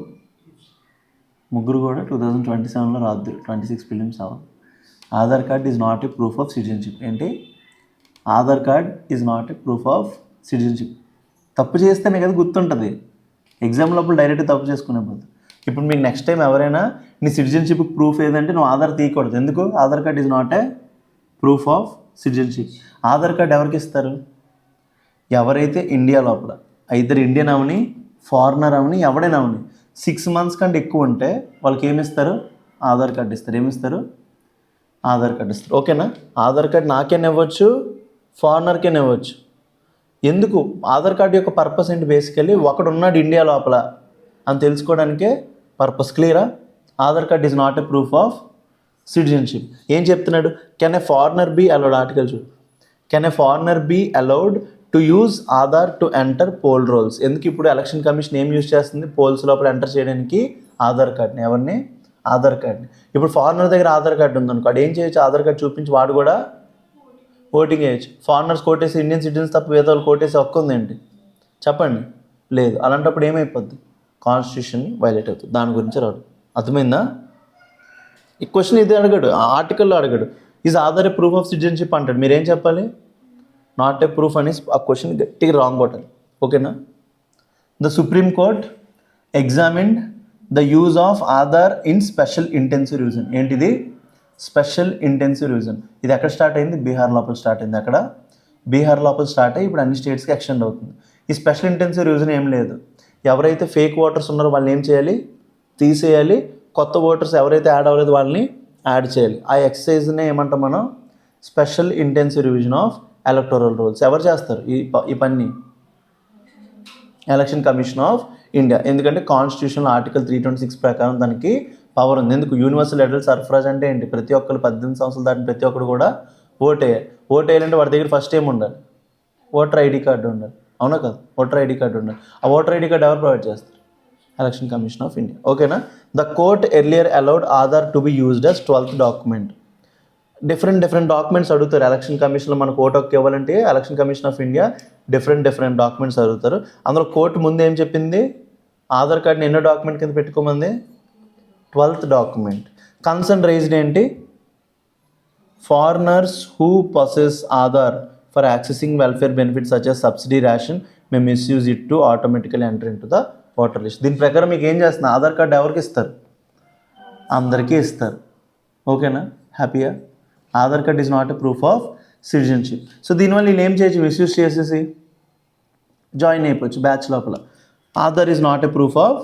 ముగ్గురు కూడా 2027లో రాదు, 26 ఫిలిమ్స్ అవ్వదు. Aadhaar card is not a proof of citizenship. ఏంటి? Aadhaar card is not a proof of citizenship. తప్పు చేస్తేనే కదా గుర్తుంటుంది. ఎగ్జామ్ లోపల డైరెక్ట్ తప్పు చేసుకునే పోతుంది. ఇప్పుడు మీకు నెక్స్ట్ టైం ఎవరైనా నీ సిటిజన్షిప్ ప్రూఫ్ ఏదంటే నువ్వు ఆధార్ తీయకూడదు. ఎందుకు? Aadhaar card is not a proof of citizenship. Aadhaar card ఎవరికి ఇస్తారు? ఎవరైతే ఇండియా లోపల ఇద్దరు ఇండియన్ అవని, ఫారినర్ అవని, ఎవడైనా అవని 6 months కంటే ఎక్కువ ఉంటే వాళ్ళకి ఏమిస్తారు? ఆధార్ కార్డు ఇస్తారు. ఏమిస్తారు? ఆధార్ కార్డు ఇస్తారు. ఓకేనా? ఆధార్ కార్డు నాకేనా ఇవ్వచ్చు, ఫారినర్కేనా ఇవ్వచ్చు. ఎందుకు? ఆధార్ కార్డు యొక్క పర్పస్ ఏంటి? బేసికలీ ఒకడు ఉన్నాడు ఇండియా లోపల అని తెలుసుకోవడానికే పర్పస్. క్లియరా? Aadhaar card is not a proof of citizenship. ఏం చెప్తున్నాడు? Can a foreigner be allowed? Article చూడు. Can a foreigner be allowed to use Aadhaar to enter poll rolls? ఎందుకు ఇప్పుడు ఎలక్షన్ కమిషన్ ఏం యూజ్ చేస్తుంది? పోల్స్ లోపల ఎంటర్ చేయడానికి ఆధార్ కార్డ్ని. ఎవరిని? ఆధార్ కార్డ్ని. ఇప్పుడు ఫారినర్ దగ్గర ఆధార్ కార్డు ఉందనుకో, వాడు ఏం చేయొచ్చు? ఆధార్ కార్డు చూపించి వాడు కూడా ఓటింగ్ వేయచ్చు. ఫారినర్స్ కోటేసి ఇండియన్ సిటిజన్స్ తప్ప వేరే వాళ్ళు కోటేసి హక్కు ఉందేంటి? చెప్పండి. లేదు. అలాంటప్పుడు ఏమైపోద్ది? కాన్స్టిట్యూషన్ని వైలేట్ అవుతుంది. దాని గురించి రాడు. అర్థమైందా? ఈ క్వశ్చన్ ఇది అడగడు, ఆ ఆర్టికల్లో అడగడు. Is Aadhaar a proof of citizenship అంటాడు. మీరేం చెప్పాలి? నాట్ ఏ ప్రూఫ్ అని ఆ క్వశ్చన్ గట్టిగా రాంగ్ కొట్టాలి. ఓకేనా? The supreme court examined the use of Aadhaar in special intensive revision. ఏంటిది? Special intensive revision. ఇది ఎక్కడ స్టార్ట్ అయింది? బీహార్ లోపల స్టార్ట్ అయింది. అక్కడ బీహార్ లోపల స్టార్ట్ అయ్యి ఇప్పుడు అన్ని స్టేట్స్కి ఎక్స్టెండ్ అవుతుంది. ఈ స్పెషల్ ఇంటెన్సివ్ రివిజన్ ఏం లేదు. ఎవరైతే ఫేక్ ఓటర్స్ ఉన్నారో వాళ్ళని ఏం చేయాలి? తీసేయాలి. కొత్త ఓటర్స్ ఎవరైతే యాడ్ అవ్వలేదు వాళ్ళని యాడ్ చేయాలి. ఆ ఎక్సర్సైజ్నే ఏమంటాం మనం? Special intensive revision of electoral rolls. ఎవరు చేస్తారు ఈ పని? Election commission of India. ఎందుకంటే కాన్స్టిట్యూషన్ ఆర్టికల్ 326 ప్రకారం దానికి పవర్ ఉంది. ఎందుకు? యూనివర్సల్ అడల్ట్ సర్ఫరాజ్ అంటే ఏంటి? ప్రతి ఒక్కరు 18 సంవత్సరాలు దాటిన ప్రతి ఒక్కరు కూడా ఓట్ వేయాలి. ఓట్ వేయాలంటే వాడి దగ్గర ఫస్ట్ ఏం ఉండాలి? ఓటర్ ఐడి కార్డు ఉండాలి. అవునా కదా? ఓటర్ ఐడి కార్డు ఉండాలి. ఆ ఓటర్ ఐడి కార్డు ఎవరు ప్రొవైడ్ చేస్తారు? Election commission of India. ఓకేనా? The court earlier allowed Aadhaar to be used as 12th document. Different documents అడుగుతారు ఎలక్షన్ కమిషన్లో. మనకు ఓటు హక్కు ఇవ్వాలంటే election commission of India different documents అడుగుతారు. అందులో కోర్టు ముందు ఏం చెప్పింది? ఆధార్ కార్డ్ని ఎన్నో డాక్యుమెంట్ కింద పెట్టుకోమంది? 12th document. కన్సర్న్ రైజ్డ్ ఏంటి? Foreigners who possess Aadhaar for accessing welfare benefits such as subsidy ration May misuse it to automatically enter in to the voter list. దీని ప్రకారం మీకు ఏం చేస్తుంది? ఆధార్ కార్డు ఎవరికి ఇస్తారు? అందరికీ ఇస్తారు. ఓకేనా? హ్యాపీయా? Aadhaar card is not a proof of citizenship. So దీనివల్ల వీళ్ళు ఏం చేయొచ్చు? మిస్యూజ్ చేసేసి జాయిన్ అయిపోవచ్చు బ్యాచ్ లోపల. Aadhaar is not a proof of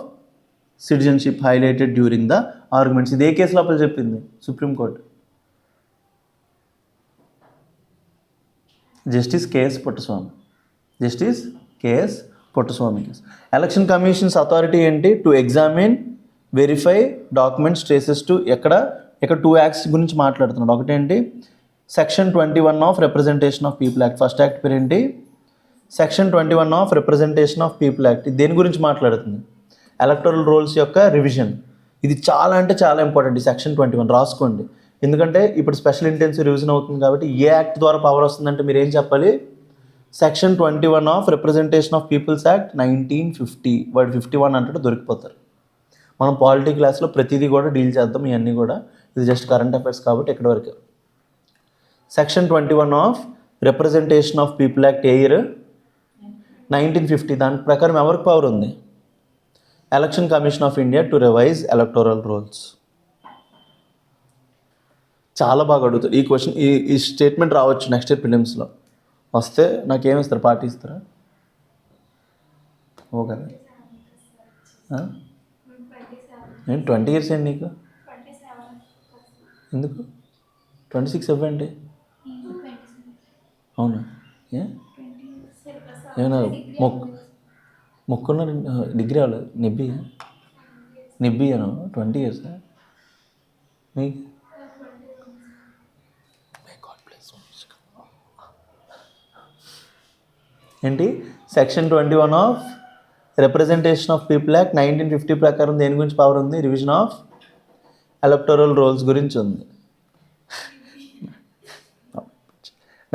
citizenship highlighted during the arguments. ఇది ఏ కేసు లోపల చెప్పింది? Supreme court. Justice KS Puttaswamy. Justice KS Puttaswamy case. Election commission's authority ఏంటి? To examine, verify documents traces to ఇక్కడ 2 యాక్ట్స్ గురించి మాట్లాడుతున్నాడు. ఒకటేంటి? Section 21 of representation of people act. First act పేరు ఏంటి? Section 21 of representation of people act. ఇది దేని గురించి మాట్లాడుతుంది? ఎలక్టోరల్ రోల్స్ యొక్క రివిజన్. ఇది చాలా అంటే చాలా ఇంపార్టెంట్. ఈ సెక్షన్ 21 రాసుకోండి. ఎందుకంటే ఇప్పుడు స్పెషల్ ఇంటెన్సివ్ రివిజన్ అవుతుంది కాబట్టి ఏ యాక్ట్ ద్వారా పవర్ వస్తుందంటే మీరు ఏం చెప్పాలి? Section 21 of representation of peoples act 1950. వాడు 51 అంటే దొరికిపోతారు. మనం పాలిటీ క్లాస్లో ప్రతిదీ కూడా డీల్ చేద్దాం. ఇవన్నీ కూడా ఇది జస్ట్ కరెంట్ అఫైర్స్ కాబట్టి ఎక్కడి వరకు. Section 21 of representation of people act ఏ ఇయర్? 1950. దాని ప్రకారం ఎవరికి పవర్ ఉంది? Election commission of India to revise electoral rolls. చాలా బాగా అడుగుతారు ఈ క్వశ్చన్. ఈ స్టేట్మెంట్ రావచ్చు నెక్స్ట్ ఇయర్ ప్రిలిమ్స్లో. వస్తే నాకేమి ఇస్తారు? పార్టీ ఇస్తారా? ఓ కదా. నేను 20 years ఏంటి నీకు? ఎందుకు? 26 ఇవ్వండి. అవునా? ఏ ఏమన్నా మొక్కున్న డిగ్రీ అవ్వలేదు. నిబ్బి అను 20 years మీకు. ఏంటి section 21 of representation of people act 1950 ప్రకారం దేని గురించి పవర్ ఉంది? రివిజన్ ఆఫ్ ఎలక్టోరల్ రోల్స్ గురించి ఉంది.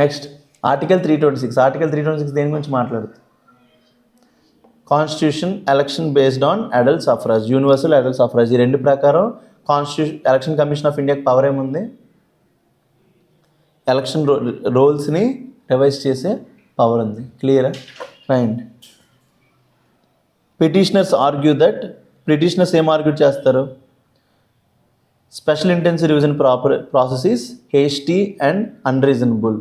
Next article 326. ఆర్టికల్ 326 దేని గురించి మాట్లాడుతుంది? Constitution election based on adult suffrage, universal adult suffrage. ఈ రెండు ప్రకారం కాన్స్టిట్యూషన్ ఎలక్షన్ కమిషన్ ఆఫ్ ఇండియాకి పవర్ ఏముంది? ఎలక్షన్ రోల్స్ని రివైజ్ చేసే పవర్ ఉంది. క్లియరా? Right. Petitioners argue that, petitioners ఏం ఆర్గ్యూ చేస్తారు? Special intensive revision process is hasty and unreasonable,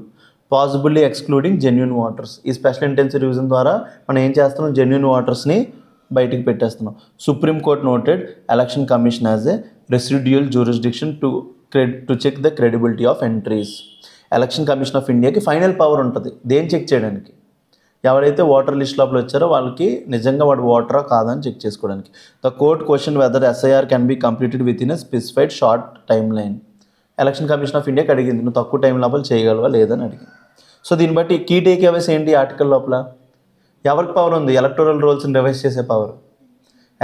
possibly excluding genuine voters. ఈ స్పెషల్ ఇంటెన్సివ్ రివిజన్ ద్వారా మనం ఏం చేస్తున్నాం? జెన్యూన్ ఓటర్స్ని బయటికి పెట్టేస్తున్నాం. Supreme court noted election commission as a residual jurisdiction to check the credibility of entries. Election commission of ఇండియాకి final power ఉంటుంది దేని చెక్ చేయడానికి? ఎవరైతే ఓటర్ లిస్ట్ లోపల వచ్చారో వాళ్ళకి నిజంగా వాడు ఓటరా కాదని చెక్ చేసుకోవడానికి. The court question weather SIR can be completed with in a specified short time line. Election commission of ఇండియాకి అడిగింది, నువ్వు తక్కువ టైం లోపల చేయగలవా లేదని అడిగింది. సో దీన్ని బట్టి కీ టేక్ అవేస్ ఏంటి? ఆర్టికల్ లోపల ఎవరికి పవర్ ఉంది? ఎలక్టోరల్ రోల్స్ని రివైజ్ చేసే power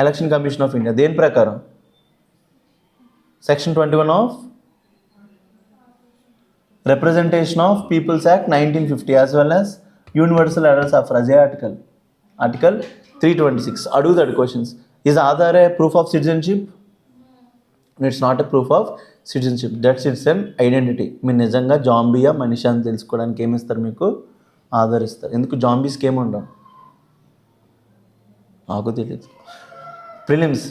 election commission of India. దేని ప్రకారం? Section 21 of representation of peoples act 1950 as well as universal adult suffrage. Article 326. అడుగుతాడు questions. Is Aadhaar a proof of citizenship? It's not a proof of citizenship, that's it's an identity. మీరు నిజంగా Zambia మనిషి అని తెలుసుకోవడానికి ఏమిస్తారు? మీకు ఆధార్ ఇస్తారు. ఎందుకు? జాంబీస్కి ఏమి ఉండవు, నాకు తెలియదు. Prelims.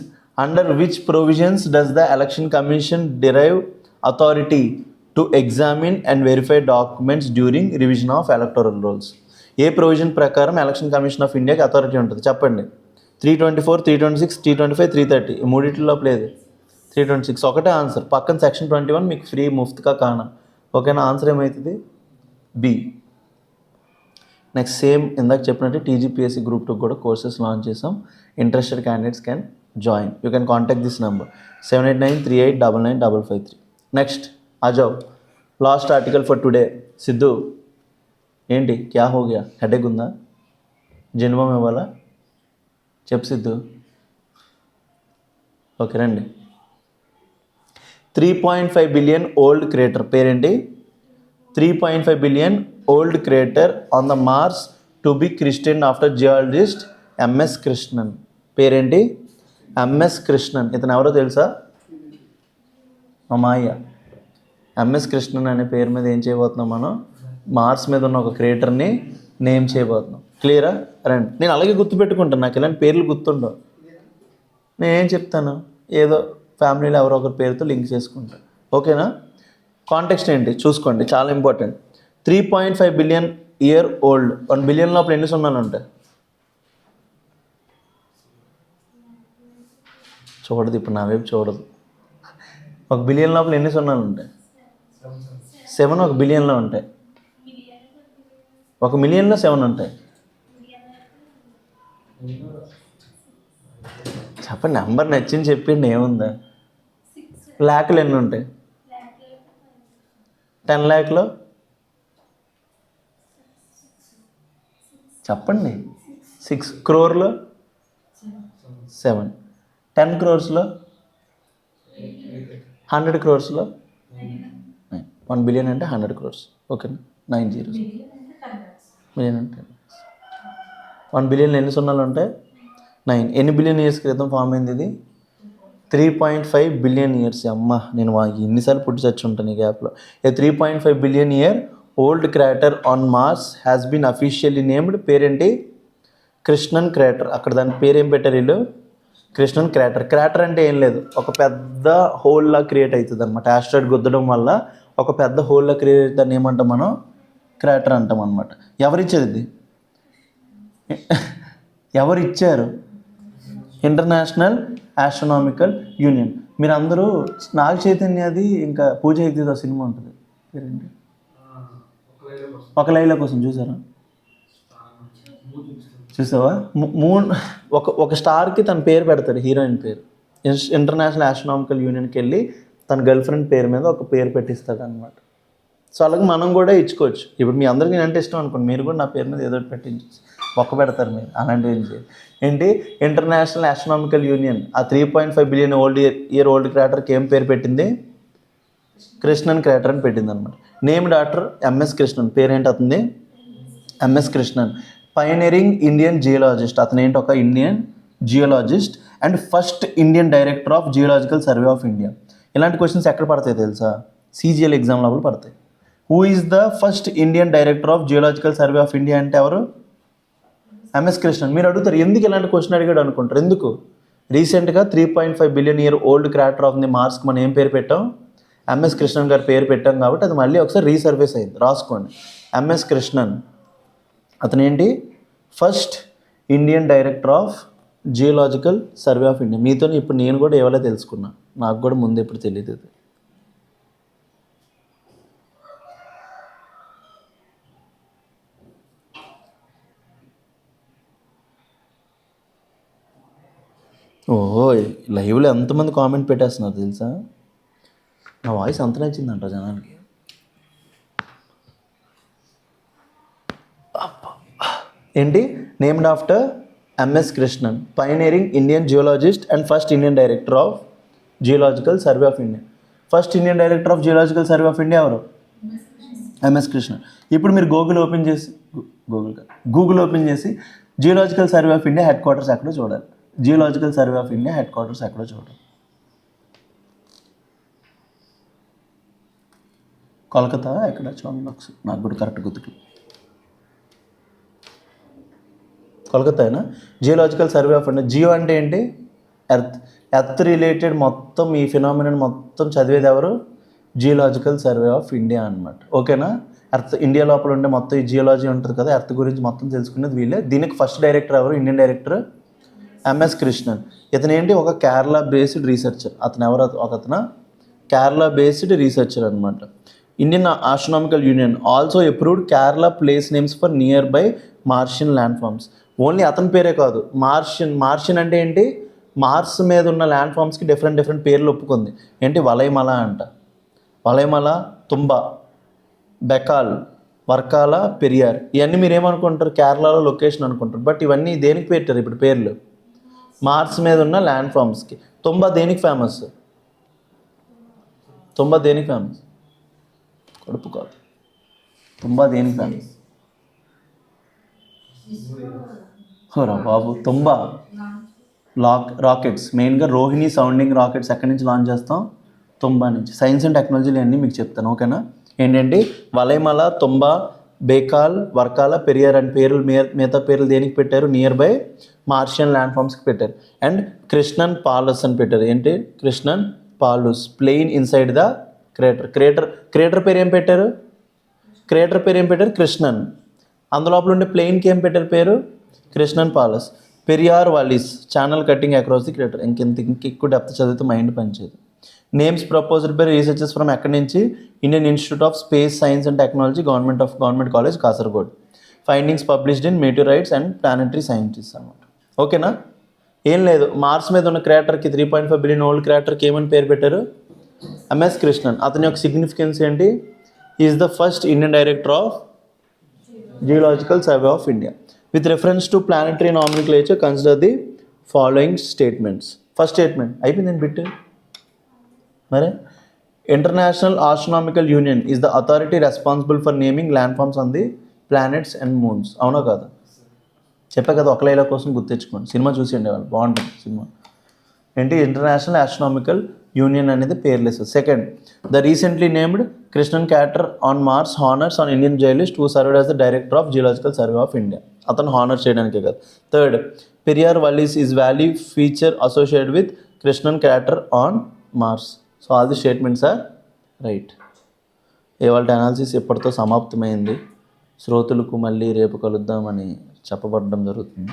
Under which provisions does the election commission derive authority to examine and verify documents during revision of electoral rolls? ఏ ప్రొవిజన్ ప్రకారం ఎలక్షన్ కమిషన్ ఆఫ్ ఇండియాకి అథారిటీ ఉంటుంది? చెప్పండి. 324, 326, 325, 330. ఈ మూడింటిలో లేదు. 326 ఒకటే ఆన్సర్. పక్కన సెక్షన్ 21 మీకు ఫ్రీ ముఫ్త్గా కానా. ఓకేనా? ఆన్సర్ ఏమవుతుంది? బి. నెక్స్ట్ సేమ్ ఇందాక చెప్పినట్టు టీజీపీఎస్సీ గ్రూప్ 2 కూడా కోర్సెస్ లాంచ్ చేసాం. Interested candidates can join. You can contact this number 7893899553. Next ఆజావ్. Last article for today. Siddhu ఏంటి క్యా హో గయా? హెడేక్ ఉందా? జన్మం ఇవ్వాలా? చెప్పు సిద్ధు. ఓకే రండి. 3.5 బిలియన్ ఓల్డ్ క్రియేటర్ పేరేంటి? 3.5 billion old crater on the Mars to be christened after geologist M S Krishnan. పేరేంటి? ఎంఎస్ కృష్ణన్. ఇతను ఎవరో తెలుసా? మా మాయ. ఎంఎస్ కృష్ణన్ అనే పేరు మీద ఏం చేయబోతున్నాం మనం? మార్స్ మీద ఉన్న ఒక క్రియేటర్ని నేమ్ చేయబోతున్నాం. క్లియరా? రండి. నేను అలాగే గుర్తుపెట్టుకుంటాను, నాకు ఇలాంటి పేర్లు గుర్తుండవు. నేనేం చెప్తాను? ఏదో ఫ్యామిలీలో ఎవరో ఒకరి పేరుతో లింక్ చేసుకుంటాను. ఓకేనా? కాంటెక్స్ట్ ఏంటి చూసుకోండి, చాలా important. 3.5 billion year old. 1 billion లోపల ఎన్ని సున్నాలు ఉంటాయి? చూడదు, ఇప్పుడు నా వైపు చూడదు. 1 బిలియన్ లోపల ఎన్ని సున్నాలు ఉంటాయి? 7 1 బిలియన్లో ఉంటాయి. 1 మిలియన్లో 7 ఉంటాయి. చెప్పండి, నెంబర్ నచ్చింది చెప్పిండి. ఏముందా? ల్యాక్లు ఎన్ని ఉంటాయి? 10 lakhలో చెప్పండి. 6 crore 7. 10 crores 100 crores 1 billion అంటే 100 crores. ఓకేనా? 9 zeros. మిలియన్ అంటే 1 billion ఎన్ని సున్నాలు ఉంటాయి? 9. ఎన్ని బిలియన్ ఇయర్స్ క్రితం ఫామ్ అయింది ఇది? 3.5 బిలియన్ ఇయర్స్. అమ్మ, నేను ఎన్నిసార్లు పుట్టి చచ్చి ఉంటాను ఈ గ్యాప్లో. A 3.5 billion year old crater on Mars has been officially named. పేరేంటి? కృష్ణన్ క్రాటర్. అక్కడ దాని పేరేం పెట్టారు వీళ్ళు? కృష్ణన్ క్రాటర్. క్రాటర్ అంటే ఏం లేదు, ఒక పెద్ద హోల్లా క్రియేట్ అవుతుంది అనమాట. ఆస్ట్రాయిడ్ గుద్దడం వల్ల ఒక పెద్ద హోల్లా క్రియేట్ అవుతుంది. దాన్ని ఏమంటాం మనం? క్రాటర్ అంటాం అనమాట. ఎవరిచ్చేది ఇది? ఎవరిచ్చారు? International astronomical union. మీరు అందరూ నాగ చైతన్యది ఇంకా పూజ హెగ్దేతో సినిమా ఉంటుంది, పేరేంటి? ఒక లైలా కోసం చూసారా? చూసావా? మూన్ ఒక స్టార్కి తన పేరు పెడతాడు, హీరోయిన్ పేరు. ఇంటర్నేషనల్ ఆస్ట్రానామికల్ యూనియన్కి వెళ్ళి తన గర్ల్ ఫ్రెండ్ పేరు మీద ఒక పేరు పెట్టిస్తాడు అనమాట. సో అలాగే మనం కూడా ఇచ్చుకోవచ్చు. ఇప్పుడు మీ అందరికీ అంటే ఇష్టం అనుకోండి, మీరు కూడా నా పేరు మీద ఏదో పెట్టించు, ఒక్క పెడతారు మీరు. అలాంటివి ఏం చేయాలి ఏంటి? ఇంటర్నేషనల్ ఆస్ట్రానామికల్ యూనియన్ ఆ 3.5 బిలియన్ ఇయర్ ఓల్డ్ క్రాటర్కి ఏం పేరు పెట్టింది? కృష్ణన్ క్రాటర్ అని పెట్టింది అనమాట. Name doctor MS Krishnan. పేరేంటి అతనిది? MS Krishnan. Pioneering Indian geologist. అతను ఏంటి? ఒక Indian geologist and first Indian director of geological survey of India. ఇలాంటి క్వశ్చన్స్ ఎక్కడ పడతాయి తెలుసా? CGL ఎగ్జామ్ లోపల పడతాయి. Who is the first Indian director of geological survey of India అంటే ఎవరు? ఎంఎస్ కృష్ణన్. మీరు అడుగుతారు ఎందుకు ఇలాంటి క్వశ్చన్ అడిగాడు అనుకుంటారు. ఎందుకు? రీసెంట్గా 3.5 billion year old crater of the మార్స్కి మనం ఏం పేరు పెట్టాం? ఎంఎస్ కృష్ణన్ గారి పేరు పెట్టాం కాబట్టి అది మళ్ళీ ఒకసారి రీసర్వేస్ అయింది. రాసుకోండి. ఎంఎస్ కృష్ణన్ అతను ఏంటి? First Indian director of geological survey of India. మీతో ఇప్పుడు నేను కూడా ఎవరో తెలుసుకున్నా, నాకు కూడా ముందు ఎప్పుడు తెలియదు ఇది. ఓహో, లైవ్లో ఎంతమంది కామెంట్ పెట్టేస్తున్నారు తెలుసా? నా వాయిస్ అంత నచ్చిందంట జనానికి. ఏంటి? Named after MS Krishnan, pioneering Indian geologist and first Indian director of geological survey of India. First Indian director of geological survey of India ఎవరు? ఎంఎస్ కృష్ణన్. ఇప్పుడు మీరు గూగుల్ ఓపెన్ చేసి geological survey of India headquarters ఎక్కడో చూడాలి. Geological survey of India headquarters ఎక్కడో చూడాలి. కోల్కతా ఎక్కడ చూడండి ఒకసారి, నాకు కూడా కరెక్ట్ గుర్తుకు. కోల్కతానా? Geological survey of India. Geo అంటే ఏంటి? ఎర్త్ రిలేటెడ్ మొత్తం ఈ ఫినామినన్ మొత్తం చదివేది ఎవరు? జియోలాజికల్ సర్వే ఆఫ్ ఇండియా అనమాట. ఓకేనా? ఇండియా లోపల ఉండే మొత్తం ఈ జియోలాజీ ఉంటుంది కదా, ఎర్త్ గురించి మొత్తం తెలుసుకునేది వీళ్ళే. దీనికి ఫస్ట్ డైరెక్టర్ ఎవరు? Indian director MS Krishnan. ఇతను ఏంటి? ఒక కేరళ బేస్డ్ రీసెర్చర్. అతను ఎవరు? అతను కేరళ బేస్డ్ రీసెర్చర్ అనమాట. Indian astronomical union also approved Kerala place names for near by Martian land forms. Only అతని పేరే కాదు, మార్షియన్ అంటే ఏంటి? మార్స్ మీద ఉన్న ల్యాండ్ ఫామ్స్కి డిఫరెంట్ పేర్లు ఒప్పుకుంది. ఏంటి? వలైమల అంట, వలైమల, తుంబా, బెకాల్, వర్కాల, పెరియార్. ఇవన్నీ మీరు ఏమనుకుంటారు? కేరళలో లొకేషన్ అనుకుంటారు. బట్ ఇవన్నీ దేనికి పెట్టారు ఇప్పుడు పేర్లు? మార్స్ మీద ఉన్న ల్యాండ్ ఫామ్స్కి. తుంబా దేనికి ఫేమస్? తుంబా దేనికి ఫేమస్? కడుపు కాదు, తుంబా దేనికి ఫేమస్? రా బాబు, తుంబా రాకెట్స్, మెయిన్గా రోహిణి సౌండింగ్ రాకెట్స్ ఎక్కడి నుంచి లాంచ్ చేస్తాం? తుంబా నుంచి. సైన్స్ అండ్ టెక్నాలజీలు అన్నీ మీకు చెప్తాను, ఓకేనా? ఏంటంటే వలైమల, తుంబా, బేకాల్, వర్కాల, పెరియార్ అండ్ పేర్లు మిగతా పేర్లు దేనికి పెట్టారు? నియర్ బై మార్షియన్ ల్యాండ్ ఫామ్స్కి పెట్టారు. అండ్ కృష్ణన్ పాలస్ అని పెట్టారు. ఏంటి? Krishnan Palus, plain inside the crater పేరు ఏం పెట్టారు? కృష్ణన్. అందులోపల ఉండే ప్లెయిన్కి ఏం పెట్టారు పేరు? Krishnan Palus. Periyar Vallis, channel cutting across the crater. ఇంకెక్కువ డెప్త్ చదివితే మైండ్ పనిచేయదు. Names proposed by researchers from ఎక్కడి నుంచి? Indian institute of space science and technology, government college Kasaragod. Findings published in meteorites and planetary scientist అనమాట. ఓకేనా? ఏం లేదు, మార్స్ మీద ఉన్న క్రాటర్కి 3.5 బిలియన్ ఓల్డ్ క్రాటర్కి ఏమని పేరు పెట్టారు? ఎంఎస్ కృష్ణన్. అతని యొక్క సిగ్నిఫికెన్స్ ఏంటి? Is the first Indian director of geological survey of India. With reference to planetary nomenclature consider the following statements. First statement అయిపోయింది బిట్. మరి international astronomical union is the authority responsible for naming land forms on the planets and moons. అవునా కాదా? చెప్పా కదా, ఒక లైలా కోసం గుర్తించుకోండి. Cinema చూసి ఉండేవాళ్ళు, బాగుంటుంది సినిమా. ఏంటి? ఇంటర్నేషనల్ ఆస్ట్రానామికల్ యూనియన్ అనేది పేర్లెస్. Second, the recently named Krishnan crater on Mars honours an Indian journalist who served as the director of geological survey of India. అతను హానర్ చేయడానికే కదా. Third, Periyar Vallis is valley feature associated with Krishnan crater on Mars. So all the statements are right. ఇవాళ analysis ఎప్పటితో సమాప్తమైంది. శ్రోతలకు మళ్ళీ రేపు కలుద్దామని చెప్పబడడం జరుగుతుంది.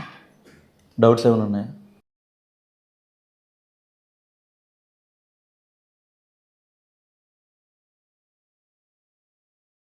డౌట్స్ ఏమైనా ఉన్నాయా?